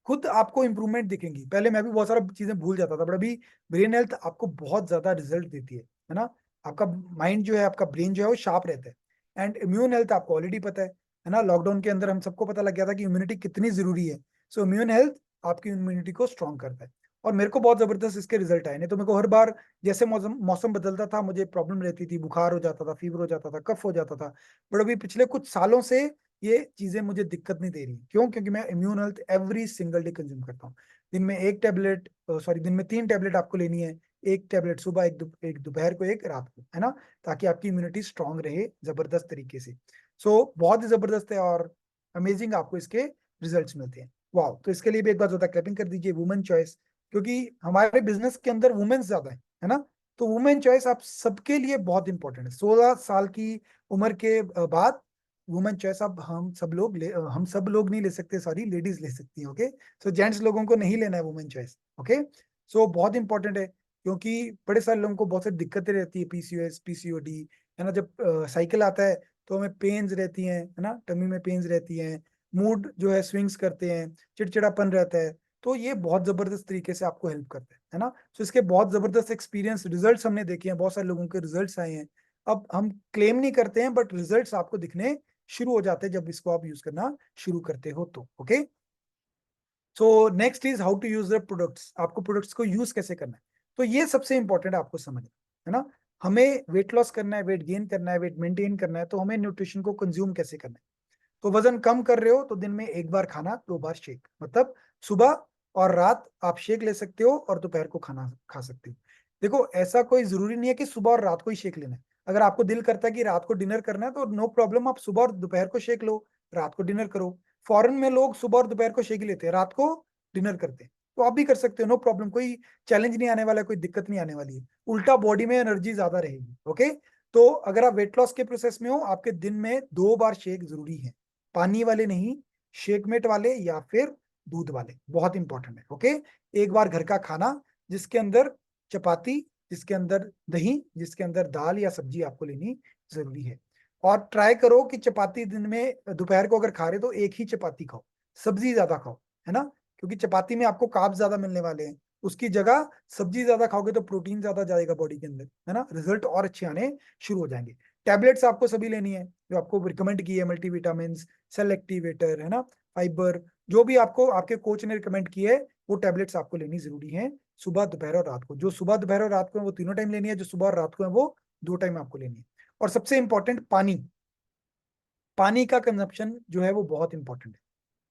खुद आपको इंप्रूवमेंट दिखेंगी। पहले मैं भी बहुत सारा चीजें भूल जाता था, बट अभी ब्रेन हेल्थ आपको बहुत ज्यादा रिजल्ट देती है ना। आपका माइंड जो है, आपका ब्रेन जो है वो शार्प रहता है। एंड इम्यून हेल्थ आपको ऑलरेडी पता है ना। लॉकडाउन के अंदर हम सबको पता लग गया था कि इम्यूनिटी कितनी जरूरी है। सो इम्यून हेल्थ आपकी इम्यूनिटी को स्ट्रॉन्ग करता है। और मेरे को बहुत जबरदस्त इसके रिजल्ट आए। नहीं तो मेरे को हर बार जैसे मौसम मौसम बदलता था मुझे प्रॉब्लम रहती थी, बुखार हो जाता था, फीवर हो जाता था, कफ हो जाता था। बट अभी पिछले कुछ सालों से ये चीजें मुझे दिक्कत नहीं दे रही। क्यों? क्योंकि मैं immune health every single day consume करता हूँ। दिन में एक टैबलेट, सॉरी दिन में 3 टैबलेट आपको लेनी है। एक टैबलेट सुबह, एक दोपहर को, एक रात को, है ना। ताकि आपकी इम्यूनिटी स्ट्रांग रहे जबरदस्त तरीके से। सो बहुत ही जबरदस्त है और अमेजिंग आपको इसके रिजल्ट्स मिलते हैं। वाह, तो इसके लिए भी एक बार जोरदार क्लैपिंग कर दीजिए। वुमेन चॉइस, क्योंकि हमारे बिजनेस के अंदर वुमेन्स ज्यादा है ना। तो वुमेन चॉइस आप सबके लिए बहुत इंपॉर्टेंट है। 16 साल की उम्र के बाद वुमेन चॉइस अब हम सब लोग नहीं ले सकते, सॉरी लेडीज ले सकती हैं, ओके। सो जेंट्स लोगों को नहीं लेना है वुमेन चॉइस, ओके। सो बहुत इंपॉर्टेंट है, क्योंकि बड़े सारे लोगों को बहुत सारी दिक्कतें रहती है, पीसीओएस, पीसीओडी, है ना। जब साइकिल आता है तो हमें पेन्स रहती हैं, है ना, टमी में पेन्स रहती हैं, मूड जो है स्विंग्स करते हैं, चिड़चिड़ापन रहता है। तो ये बहुत जबरदस्त तरीके से आपको हेल्प करता है ना। तो इसके बहुत जबरदस्त एक्सपीरियंस रिजल्ट्स हमने देखे हैं, बहुत सारे लोगों के रिजल्ट्स आए हैं। अब हम क्लेम नहीं करते हैं, बट रिजल्ट्स आपको दिखने शुरू हो जाते हैं जब इसको आप यूज करना शुरू करते हो तो, okay. So next is how to use the products. आपको प्रोडक्ट्स को यूज कैसे करना है, तो ये सबसे इंपॉर्टेंट है आपको समझना, है ना। हमें वेट लॉस करना है, वेट गेन करना है, वेट मेंटेन करना है, तो हमें न्यूट्रिशन को कंज्यूम कैसे करना है। तो वजन कम कर रहे हो तो दिन में एक बार खाना, 2 बार शेक, मतलब सुबह और रात आप शेक ले सकते हो और दोपहर को खाना खा सकते हो। देखो ऐसा कोई जरूरी नहीं है कि सुबह और रात को ही शेक लेना है। अगर आपको दिल करता है कि रात को डिनर करना है तो नो प्रॉब्लम, आप सुबह और दोपहर को शेक लो, रात को डिनर करो। फॉरेन में लोग सुबह और दोपहर को शेक ही लेते हैं, रात को डिनर करते हैं। तो आप भी कर सकते हो, नो प्रॉब्लम, कोई चैलेंज नहीं आने वाला है, कोई दिक्कत नहीं आने वाली है। उल्टा बॉडी में एनर्जी ज्यादा रहेगी, ओके। तो अगर आप वेट लॉस के प्रोसेस में हो, आपके दिन में 2 बार शेक जरूरी है। पानी वाले नहीं, शेकमेट वाले या फिर दूध वाले, बहुत इंपॉर्टेंट है, ओके। एक बार घर का खाना जिसके अंदर चपाती, जिसके अंदर दही, जिसके अंदर दाल या सब्जी आपको लेनी जरूरी है। और ट्राई करो कि चपाती दिन में, दोपहर को अगर खा रहे तो एक ही चपाती खाओ, सब्जी ज्यादा खाओ, है ना। क्योंकि चपाती में आपको कार्ब्स ज्यादा मिलने वाले हैं, उसकी जगह सब्जी ज्यादा खाओगे तो प्रोटीन ज्यादा जाएगा बॉडी के अंदर, है ना। रिजल्ट और अच्छे आने शुरू हो जाएंगे। टैबलेट्स आपको सभी लेनी है जो आपको रिकमेंड की है, मल्टीविटामिन, सेल एक्टिवेटर, है ना, फाइबर, जो भी आपको आपके कोच ने रिकमेंड की है वो टैबलेट्स आपको लेनी जरूरी है। सुबह, दोपहर और रात को। जो सुबह, दोपहर और रात को है वो तीनों टाइम लेनी है, जो सुबह और रात को है वो 2 टाइम आपको लेनी है। और सबसे इंपॉर्टेंट पानी, पानी का कंजप्शन जो है वो बहुत इंपॉर्टेंट है।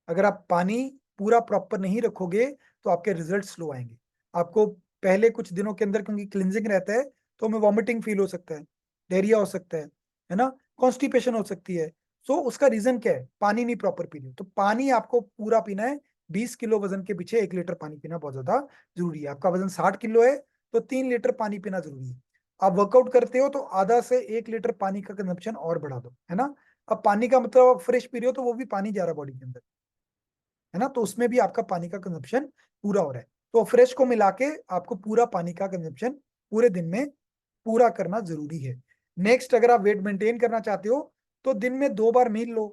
अगर आप पानी पूरा प्रॉपर नहीं रखोगे तो आपके रिजल्ट स्लो आएंगे। आपको पहले कुछ दिनों के अंदर, क्योंकि क्लिनजिंग रहता है, तो हमें वॉमिटिंग फील हो सकता है, डायरिया हो सकता है ना, कॉन्स्टिपेशन हो सकती है। सो उसका रीजन क्या है? पानी नहीं प्रॉपर पी रहे हो। तो पानी आपको पूरा पीना है। 20 किलो वजन के पीछे 1 लीटर पानी पीना बहुत ज्यादा जरूरी है। आपका वजन 60 किलो है तो 3 लीटर पानी पीना जरूरी है। आप वर्कआउट करते हो तो आधा से 1 लीटर पानी का कंजप्शन और बढ़ा दो, है ना। अब पानी का मतलब आप फ्रेश पी रहे हो तो वो भी पानी जा रहा है बॉडी के अंदर, है ना। तो उसमें भी आपका पानी का कंजप्शन पूरा हो रहा है। तो फ्रेश को मिला के आपको पूरा पानी का कंजप्शन पूरे दिन में पूरा करना जरूरी है। नेक्स्ट, अगर आप वेट मेंटेन करना चाहते हो तो दिन में 2 बार मील लो,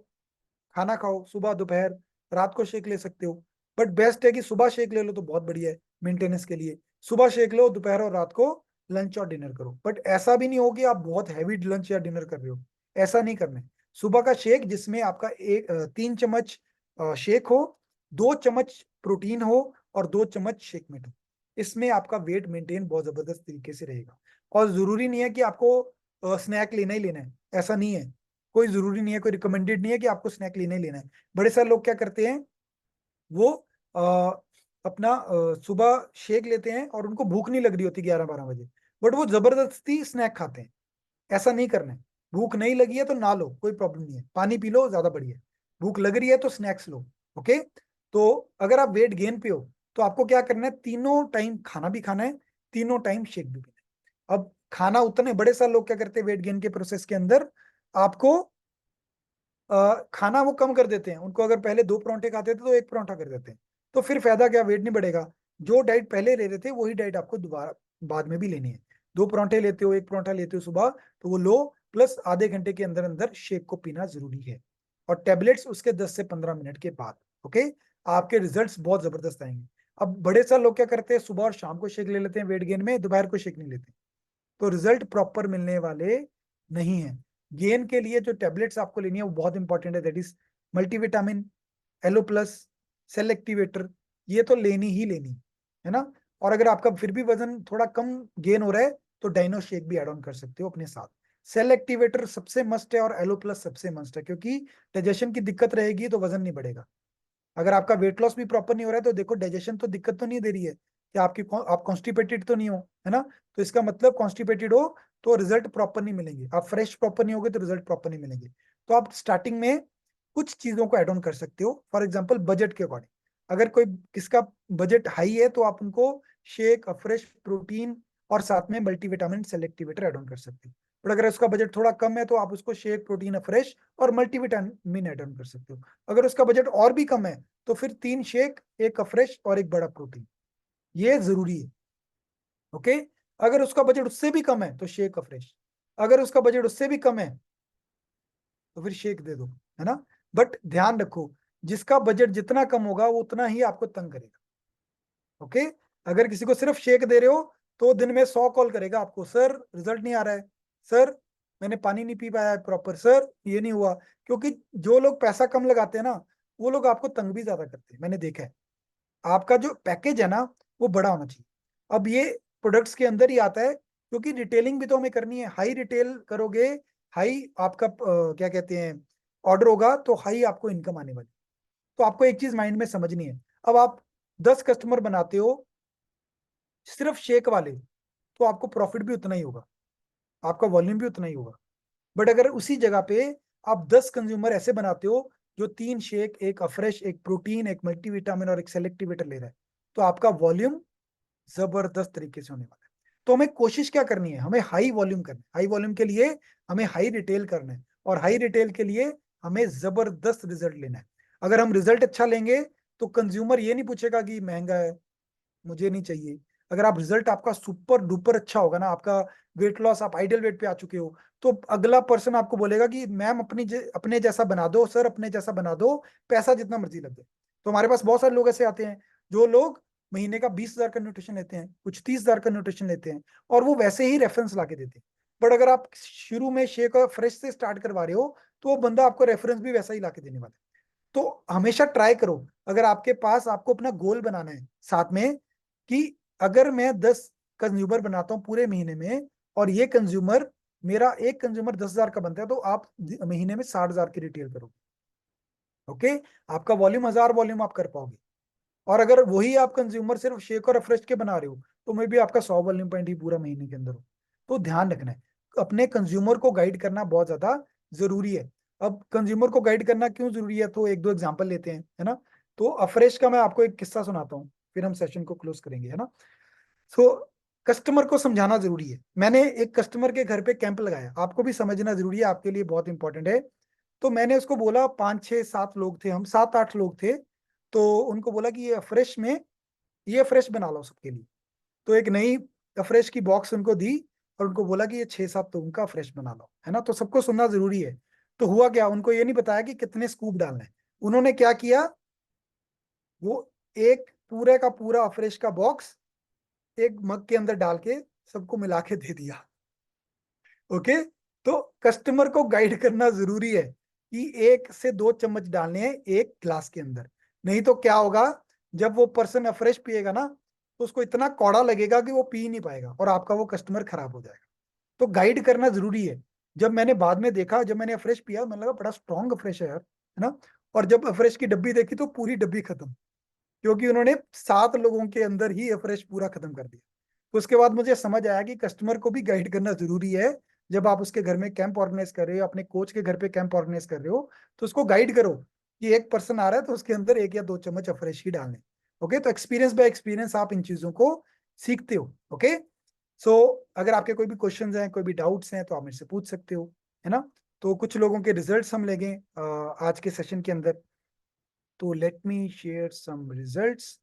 खाना खाओ, सुबह दोपहर, रात को शेक ले सकते हो। बट बेस्ट है कि सुबह शेक ले लो तो बहुत बढ़िया है मेंटेनेंस के लिए। सुबह शेक लो, दोपहर और रात को लंच और डिनर करो। बट ऐसा भी नहीं हो कि आप बहुत हैवी लंच या डिनर कर रहे हो, ऐसा नहीं करना है। सुबह का शेक जिसमें आपका 3 चम्मच शेक हो, 2 चम्मच प्रोटीन हो और 2 चम्मच शेक में हो। इसमें आपका वेट मेंटेन बहुत जबरदस्त तरीके से रहेगा। और जरूरी नहीं है कि आपको स्नैक लेना ही लेना है, ऐसा नहीं है। कोई जरूरी नहीं है, कोई रिकमेंडेड नहीं है कि आपको स्नैक लेना ही लेना है। बड़े सारे लोग क्या करते हैं, वो आ, अपना सुबह शेक लेते हैं और उनको भूख नहीं लग रही होती 11-12 बजे, बट वो जबरदस्ती स्नैक खाते हैं। ऐसा नहीं करना है। भूख नहीं लगी है तो ना लो, कोई प्रॉब्लम नहीं है, पानी पी लो, ज्यादा बढ़िया है। भूख लग रही है तो स्नैक्स लो, ओके। तो अगर आप वेट गेन पे हो तो आपको क्या करना है, तीनों टाइम खाना भी खाना है, तीनों टाइम शेक भी पीना है। अब खाना उतने बड़े सारे लोग क्या करते हैं वेट गेन के प्रोसेस के अंदर, आपको खाना वो कम कर देते हैं। उनको अगर पहले 2 परांठे खाते थे तो 1 परांठा कर देते हैं। तो फिर फायदा क्या, वेट नहीं बढ़ेगा। जो डाइट पहले ले रहे थे वही डाइट आपको दोबारा बाद में भी लेनी है। 2 परांठे लेते हो, 1 परांठा लेते हो सुबह, तो वो लो, प्लस आधे घंटे के अंदर अंदर शेक को पीना जरूरी है। और टेबलेट्स उसके 10 से 15 मिनट के बाद। ओके, आपके रिजल्ट्स बहुत जबरदस्त आएंगे। अब बड़े सारे लोग क्या करते हैं, सुबह और शाम को शेक ले लेते हैं वेट गेन में, दोपहर को शेक नहीं लेते, तो रिजल्ट प्रॉपर मिलने वाले नहीं है। गेन के लिए जो टेबलेट्स आपको लेनी है वो बहुत इंपॉर्टेंट है, that is multivitamin, aloe plus, cell activator, ये तो लेनी ही लेनी है ना। और अगर आपका फिर भी वजन थोड़ा कम गेन हो रहा है तो डाइनो शेक भी एड ऑन कर सकते हो अपने साथ। सेल एक्टिवेटर सबसे मस्ट है और एलो प्लस सबसे मस्ट है, क्योंकि डाइजेशन की दिक्कत रहेगी तो वजन नहीं बढ़ेगा। अगर आपका वेट लॉस भी प्रॉपर नहीं हो रहा है तो देखो डाइजेशन तो दिक्कत तो नहीं दे रही है कि आप कॉन्स्टिपेटेड तो नहीं हो, है ना। तो इसका मतलब कॉन्स्टिपेटेड हो तो रिजल्ट प्रॉपर नहीं मिलेंगे, आप फ्रेश प्रॉपर नहीं होगे तो रिजल्ट प्रॉपर नहीं मिलेंगे। तो आप स्टार्टिंग में कुछ चीजों को एड ऑन कर सकते हो, फॉर एग्जाम्पल बजट के अकॉर्डिंग। अगर कोई किसका बजट हाई है तो आप उनको शेक, फ्रेश प्रोटीन और साथ में मल्टीविटामिन सेलेक्टिवेटर एड ऑन कर सकते हो। और अगर उसका बजट थोड़ा कम है तो आप उसको शेक, प्रोटीन, फ्रेश और मल्टीविटामिन एड ऑन कर सकते हो। अगर उसका बजट और भी कम है तो फिर 3 शेक, एक फ्रेश और एक बड़ा प्रोटीन, ये जरूरी है। ओके, अगर उसका बजट उससे भी कम है तो शेक, फ्रेश। अगर उसका बजट उससे भी कम है तो फिर शेक दे दो, है ना। बट ध्यान रखो, जिसका बजट जितना कम होगा वो उतना ही आपको तंग करेगा। ओके, अगर किसी को सिर्फ शेक दे रहे हो तो दिन में 100 कॉल करेगा आपको, सर रिजल्ट नहीं आ रहा है, सर मैंने पानी नहीं पी पाया है प्रॉपर, सर ये नहीं हुआ। क्योंकि जो लोग पैसा कम लगाते हैं ना वो लोग आपको तंग भी ज्यादा करते हैं, मैंने देखा है। आपका जो पैकेज है ना वो बड़ा होना चाहिए। अब ये प्रोडक्ट्स के अंदर ही आता है, क्योंकि रिटेलिंग भी तो हमें करनी है। हाई रिटेल करोगे, हाई आपका क्या कहते हैं ऑर्डर होगा तो हाई आपको इनकम आने वाली। तो आपको एक चीज माइंड में समझनी है, अब आप 10 कस्टमर बनाते हो सिर्फ शेक वाले, तो आपको प्रॉफिट भी उतना ही होगा, आपका वॉल्यूम भी उतना ही होगा। बट अगर उसी जगह पे आप 10 कंज्यूमर ऐसे बनाते हो जो 3 शेक, एक अफ्रेश, एक प्रोटीन, एक मल्टीविटामिन और एक सेलेक्टिवेटर ले रहा है, तो आपका वॉल्यूम जबरदस्त तरीके से होने वाला है। तो हमें कोशिश क्या करनी है, हमें हाई वॉल्यूम करना है। हाई वॉल्यूम के लिए हमें हाई रिटेल करना है, और हाई रिटेल के लिए हमें जबरदस्त रिजल्ट लेना है। अगर हम रिजल्ट अच्छा लेंगे तो कंज्यूमर ये नहीं पूछेगा कि महंगा है, मुझे नहीं चाहिए। अगर आप रिजल्ट आपका सुपर डुपर अच्छा होगा ना, आपका वेट लॉस, आप आइडियल वेट पे आ चुके हो, तो अगला पर्सन आपको बोलेगा कि मैम अपने जैसा बना दो, सर अपने जैसा बना दो, पैसा जितना मर्जी लग जाए। तो हमारे पास बहुत सारे लोग ऐसे आते हैं जो लोग महीने का 20,000 का न्यूट्रिशन लेते हैं, कुछ 30,000 का न्यूट्रिशन लेते हैं, और वो वैसे ही रेफरेंस ला के देते हैं। बट अगर आप शुरू में शेक और फ्रेश से स्टार्ट करवा रहे हो तो वो बंदा आपको रेफरेंस भी वैसा ही ला के देने वाला है। तो हमेशा ट्राई करो, अगर आपके पास, आपको अपना गोल बनाना है साथ में, कि अगर मैं 10 कंज्यूमर बनाता हूँ पूरे महीने में, और ये कंज्यूमर, मेरा एक कंज्यूमर 10,000 का बनता है, तो आप महीने में 60,000 की रिटेल करोगे। ओके, आपका वॉल्यूम 1,000 वॉल्यूम आप कर पाओगे। और अगर वही आप कंज्यूमर सिर्फ शेक और फ्रेश के बना रहे हो तो मे भी आपका 100 वॉल्यूम पॉइंट ही पूरा महीने के अंदर हो। तो ध्यान रखना है, अपने कंज्यूमर को गाइड करना बहुत ज्यादा जरूरी है। अब कंज्यूमर को गाइड करना क्यों जरूरी है, तो एक दो एग्जांपल लेते हैं, है ना। तो अफ्रेश का मैं आपको एक किस्सा सुनाता हूँ, फिर हम सेशन को क्लोज करेंगे, है ना। सो कस्टमर को समझाना जरूरी है। मैंने एक कस्टमर के घर पे कैंप लगाया, आपको भी समझना जरूरी है, आपके लिए बहुत इंपॉर्टेंट है। तो मैंने उसको बोला, 5 6 7 लोग थे हम, 7 8 लोग थे। तो उनको बोला कि ये फ्रेश में, ये फ्रेश बना लो सबके लिए। तो एक नई फ्रेश की बॉक्स उनको दी और उनको बोला कि ये 6 7 तो उनका फ्रेश बना लो, है ना। तो सबको सुनना जरूरी है। तो हुआ क्या, उनको ये नहीं बताया कि कितने स्कूप डालना है। उन्होंने क्या किया, वो एक पूरे का पूरा फ्रेश का बॉक्स एक मग के अंदर डाल के सबको मिला के दे दिया। ओके, तो कस्टमर को गाइड करना जरूरी है कि 1 से 2 चम्मच डालने हैं एक ग्लास के अंदर। नहीं तो क्या होगा, जब वो पर्सन फ्रेश पिएगा ना तो उसको इतना कौड़ा लगेगा कि वो पी नहीं पाएगा और आपका वो कस्टमर खराब हो जाएगा। तो गाइड करना जरूरी है। जब मैंने बाद में देखा, जब मैंने फ्रेश पिया, मैंने लगा बड़ा स्ट्रॉन्ग फ्रेश है यार, है ना। और जब फ्रेश की डब्बी देखी तो पूरी डब्बी खत्म, क्योंकि उन्होंने 7 लोगों के अंदर ही फ्रेश पूरा खत्म कर दिया। उसके बाद मुझे समझ आया कि कस्टमर को भी गाइड करना जरूरी है। जब आप उसके घर में कैंप ऑर्गेनाइज कर रहे हो, अपने कोच के घर पे कैंप ऑर्गेनाइज कर रहे हो, तो उसको गाइड करो कि एक पर्सन आ रहा है तो उसके अंदर 1 या 2 चम्मच फ्रेश ही डालने। ओके, तो एक्सपीरियंस बाय एक्सपीरियंस आप इन चीजों को सीखते हो। ओके, सो अगर आपके कोई भी क्वेश्चंस हैं, कोई भी डाउट्स हैं, तो आप मेरे से पूछ सकते हो, है ना। तो कुछ लोगों के रिजल्ट्स हम लेंगे आज के सेशन के अंदर। तो let me share some results,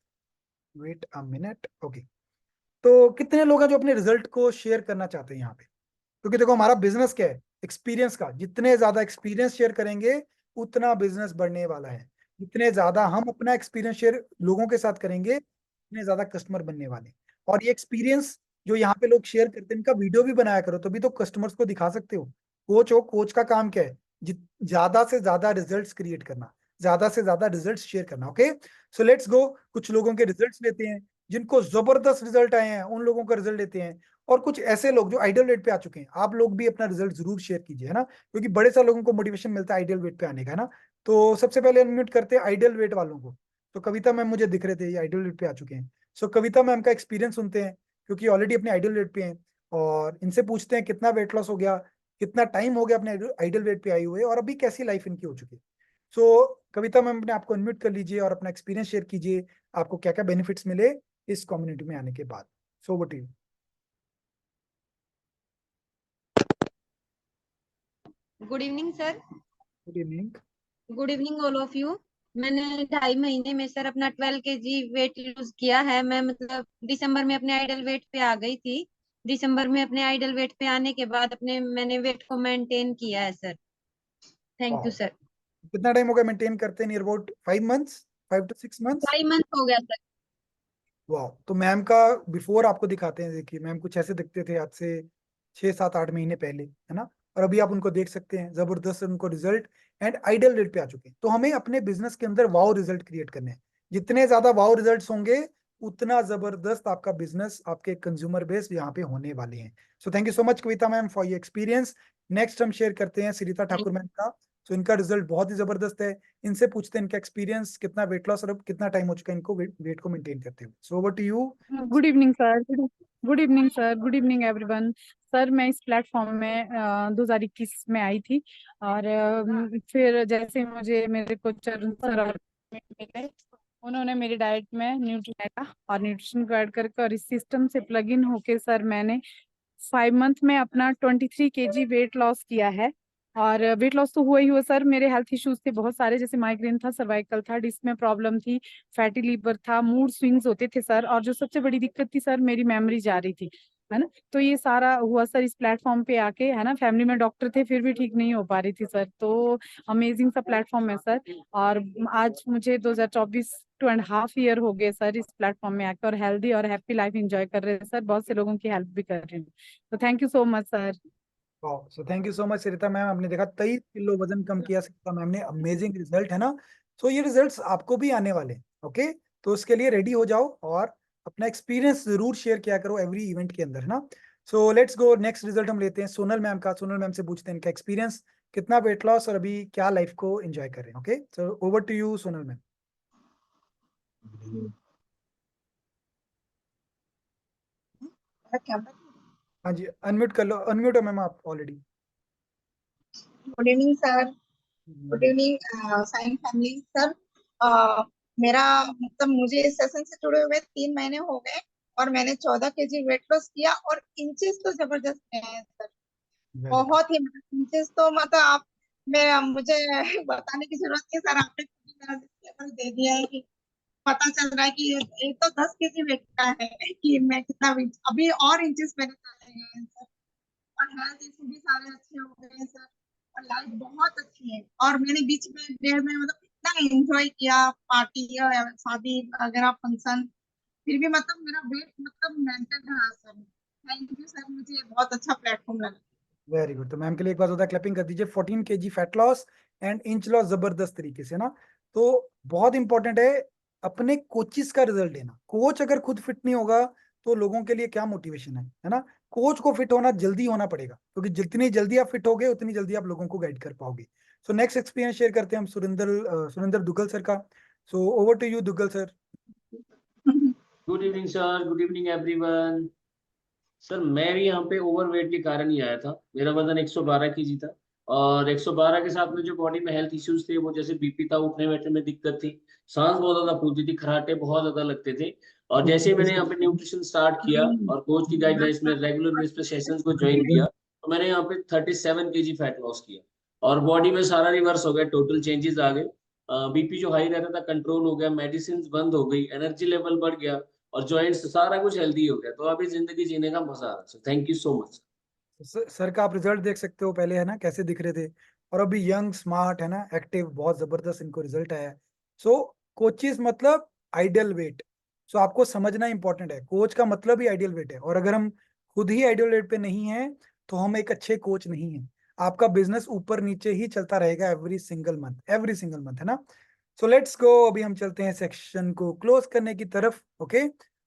wait a minute. Okay, तो कितने लोग हैं जो अपने रिजल्ट को शेयर करना चाहते हैं यहाँ पे? क्योंकि देखो हमारा बिजनेस क्या है, एक्सपीरियंस का। जितने ज्यादा एक्सपीरियंस शेयर करेंगे उतना बिजनेस बढ़ने वाला है। जितने ज्यादा हम अपना एक्सपीरियंस शेयर लोगों के साथ करेंगे उतने ज्यादा कस्टमर बनने वाले हैं। और ये एक्सपीरियंस जो यहाँ पे लोग शेयर करते हैं इनका वीडियो भी बनाया करो, तभी तो कस्टमर्स को दिखा सकते हो। कोच हो, कोच का काम क्या है? ज्यादा से ज्यादा रिजल्ट्स क्रिएट करना, ज्यादा से ज्यादा रिजल्ट्स शेयर करना। ओके, सो लेट्स गो, कुछ लोगों के रिजल्ट्स लेते हैं। जिनको जबरदस्त रिजल्ट आए हैं उन लोगों का रिजल्ट लेते हैं। और कुछ ऐसे लोग जो आइडियल वेट पे आ चुके हैं, आप लोग भी अपना रिजल्ट जरूर शेयर कीजिए, है ना, क्योंकि बड़े सारे लोगों को मोटिवेशन मिलता है आइडियल वेट पे आने का, है ना। तो सबसे पहले अनम्यूट करते हैं आइडियल वेट वालों को। तो कविता मैम मुझे दिख रहे थे, ये आइडियल वेट पे आ चुके हैं। सो कविता मैम का एक्सपीरियंस सुनते हैं, क्योंकि ऑलरेडी अपने आइडियल वेट पे हैं। और इनसे पूछते हैं कितना वेट लॉस हो गया, कितना टाइम हो गया अपने आइडियल वेट पे आए हुए, और अभी कैसी लाइफ इनकी हो चुकी है। सो कविता मैम अपने आपको अनम्यूट कर लीजिए और अपना एक्सपीरियंस शेयर कीजिए, आपको क्या क्या बेनिफिट्स मिले इस कम्युनिटी में आने के बाद। So over to you. Good evening sir. Good evening. Good evening all of you. मैंने 2.5 महीने में सर अपना 12 kg वेट लूज किया है। मैं मतलब दिसंबर में अपने आइडल वेट पे आ गई थी। दिसंबर में अपने आइडल वेट पे आने के बाद अपने मैंने वेट को मेंटेन किया है सर। Thank you sir. कितना टाइम हो गया मेंटेन करते? Near about 5 months, 5 to 6 months। 5 month हो गया सर। वाह, तो मैम का बिफोर आपको दिखाते हैं। देखिए मैम कुछ ऐसे दिखते थे आज से 6 7 8 महीने पहले, है ना। और अभी आप उनको देख सकते हैं, जबरदस्त उनको रिजल्ट एंड आइडियल रेट पे आ चुके हैं। तो हमें अपने बिजनेस के अंदर वाओ रिजल्ट क्रिएट करने हैं। जितने ज्यादा वाओ रिजल्ट्स होंगे उतना जबरदस्त आपका बिजनेस, आपके कंज्यूमर बेस यहाँ पे होने वाले हैं। सो thank you so much Kavita ma'am for your experience. Next हम शेयर करते हैं सरिता ठाकुर मैम का। तो इनका रिजल्ट बहुत ही जबरदस्त है। इनसे पूछते हैं इनका एक्सपीरियंस, कितना वेट लॉस और अब कितना टाइम हो चुका है इनको वेट को मेंटेन करते हुए। So over to you. Good evening sir. Good evening sir. Good evening everyone. Sir मैं इस प्लेटफॉर्म में 2021 में आई थी। और फिर जैसे मुझे मेरे को चरण सर और मिले, उन्होंने मेरी डाइट में न्यूट्रीशन और न्यूट्रिशन को ऐड करके और इस सिस्टम से प्लग इन होके सर मैंने 5 मंथ में अपना 23 kg वेट लॉस किया है। और वेट लॉस तो हुआ ही हुआ सर। मेरे हेल्थ इश्यूज थे बहुत सारे, जैसे माइग्रेन था, सर्वाइकल था, डिस्क में प्रॉब्लम थी, फैटी लीवर था, मूड स्विंग्स होते थे सर। और जो सबसे बड़ी दिक्कत थी सर, मेरी मेमोरी जा रही थी, है ना। तो ये सारा हुआ सर इस प्लेटफॉर्म पे आके, है ना। फैमिली में डॉक्टर थे फिर भी ठीक नहीं हो पा रही थी सर। तो अमेजिंग सा प्लेटफॉर्म है सर। और आज मुझे 2024 2.5 ईयर हो गए सर इस प्लेटफॉर्म में आकर, और हेल्दी और हैप्पी लाइफ एंजॉय कर रहे हैं सर। बहुत से लोगों की हेल्प भी कर रही हूँ। तो thank you so much sir. वाह, so thank you so much Sarita ma'am. आपने देखा 23 किलो वजन कम किया सरिता मैम ने, अमेजिंग रिजल्ट, है ना। सो ये रिजल्ट्स आपको भी आने वाले हैं। ओके, तो उसके लिए रेडी हो जाओ और अपना एक्सपीरियंस जरूर शेयर किया करो एवरी इवेंट के अंदर, है ना। So let's go, next result हम लेते हैं सोनल मैम का। सोनल मैम से पूछते हैं इनका एक्सपीरियंस, कितना वेट लॉस और अभी क्या लाइफ को एंजॉय कर रहे हैं। Okay, so over to you Sonal ma'am. हाँ जी, अनम्यूट कर लो, अनम्यूट हो मैम आप already. Good evening sir. Good evening sign family sir. मेरा मतलब मुझे इस सेशन से जुड़े हुए 3 महीने हो गए और मैंने 14 kg वेट लॉस किया और इंचेस तो जबरदस्त हैं सर। Very good. बहुत ही इंचेस तो मतलब आप मैं मुझे बताने की जरूरत नहीं सर, आपने खुद ही मेरा लेवल दे दिया है कि पता चल रहा है कि एक तो 10 kg वेट का है कि मैं कितना अभी और इंचेस मेरे चले गए हैं सर। और हेल्थ इशू भी सारे अच्छे हो गए हैं सर। और लाइफ बहुत अच्छी है। और मैंने बीच में डेढ़ में मतलब इतना एंजॉय किया, पार्टी या शादी वगैरह फंक्शन, फिर भी मतलब मेरा वेट मतलब मेंटेन रहा सर। थैंक यू सर, मुझे ये बहुत अच्छा प्लेटफॉर्म लगा। Very good. तो मैम के लिए एक बार होता है क्लैपिंग कर दीजिए। 14 kg fat loss and inch loss जबरदस्त तरीके से ना। तो बहुत इंपॉर्टेंट है अपने कोचिस का रिजल्ट लेना। कोच अगर खुद फिट नहीं होगा तो लोगों के लिए क्या मोटिवेशन है ना। कोच को फिट होना जल्दी होना पड़ेगा, क्योंकि जितनी जल्दी आप फिट होगे उतनी जल्दी आप लोगों को गाइड कर पाओगे। सो नेक्स्ट एक्सपीरियंस शेयर करते हैं हम सुरेंद्र दुग्गल सर का। So over to you Duggal sir. Good evening sir. Good evening everyone. Sir मैं भी यहाँ पे ओवरवेट के कारण ही आया था। मेरा वजन 112 kg था। और 112 के साथ में जो बॉडी में हेल्थ इश्यूज थे, वो जैसे बीपी था, उठने बैठने में दिक्कत थी, सांस बहुत ज्यादा फूलती थी, खराटे बहुत ज्यादा लगते थे। और जैसे ही मैंने यहाँ पे न्यूट्रिशन स्टार्ट किया और कोच की गाइडलाइंस में रेगुलर बेस पे सेशंस को ज्वाइन किया, तो मैंने यहाँ पे 37 kg फैट लॉस किया और बॉडी में सारा रिवर्स हो गया, टोटल चेंजेस आ गए। बीपी जो हाई रहता था कंट्रोल हो गया, मेडिसिन बंद हो गई, एनर्जी लेवल बढ़ गया और जॉइंट्स सारा कुछ हेल्दी हो गया। तो अभी जिंदगी जीने का मजा आ रहा है। Thank you so much. Sir का आप रिजल्ट देख सकते हो, पहले है ना कैसे दिख रहे थे, और अभी यंग स्मार्ट है ना, एक्टिव, बहुत जबरदस्त इनको रिजल्ट आया है। सो कोचेस मतलब आइडियल वेट। सो आपको समझना इंपॉर्टेंट है, कोच का मतलब ही आइडियल वेट है, और अगर हम खुद ही आइडियल वेट पे नहीं है तो हम एक अच्छे कोच नहीं है। आपका बिजनेस ऊपर नीचे ही चलता रहेगा एवरी सिंगल मंथ, है ना। सो लेट्स गो, अभी हम चलते हैं सेक्शन को क्लोज करने की तरफ। ओके,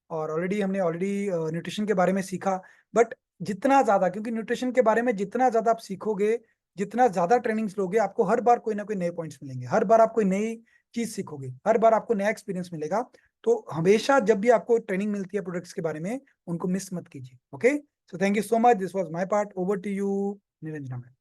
और हमने ऑलरेडी न्यूट्रिशन के बारे में सीखा, बट जितना ज्यादा, क्योंकि न्यूट्रिशन के बारे में जितना ज्यादा आप सीखोगे, जितना ज्यादा ट्रेनिंग्स लोगे, आपको हर बार कोई ना कोई नए पॉइंट्स मिलेंगे, हर बार आप कोई नई चीज सीखोगे, हर बार आपको नया एक्सपीरियंस मिलेगा। तो हमेशा जब भी आपको ट्रेनिंग मिलती है प्रोडक्ट्स के बारे में, उनको मिस मत कीजिए। Okay, so thank you so much, this was my part. Over to you Niranjana ma'am.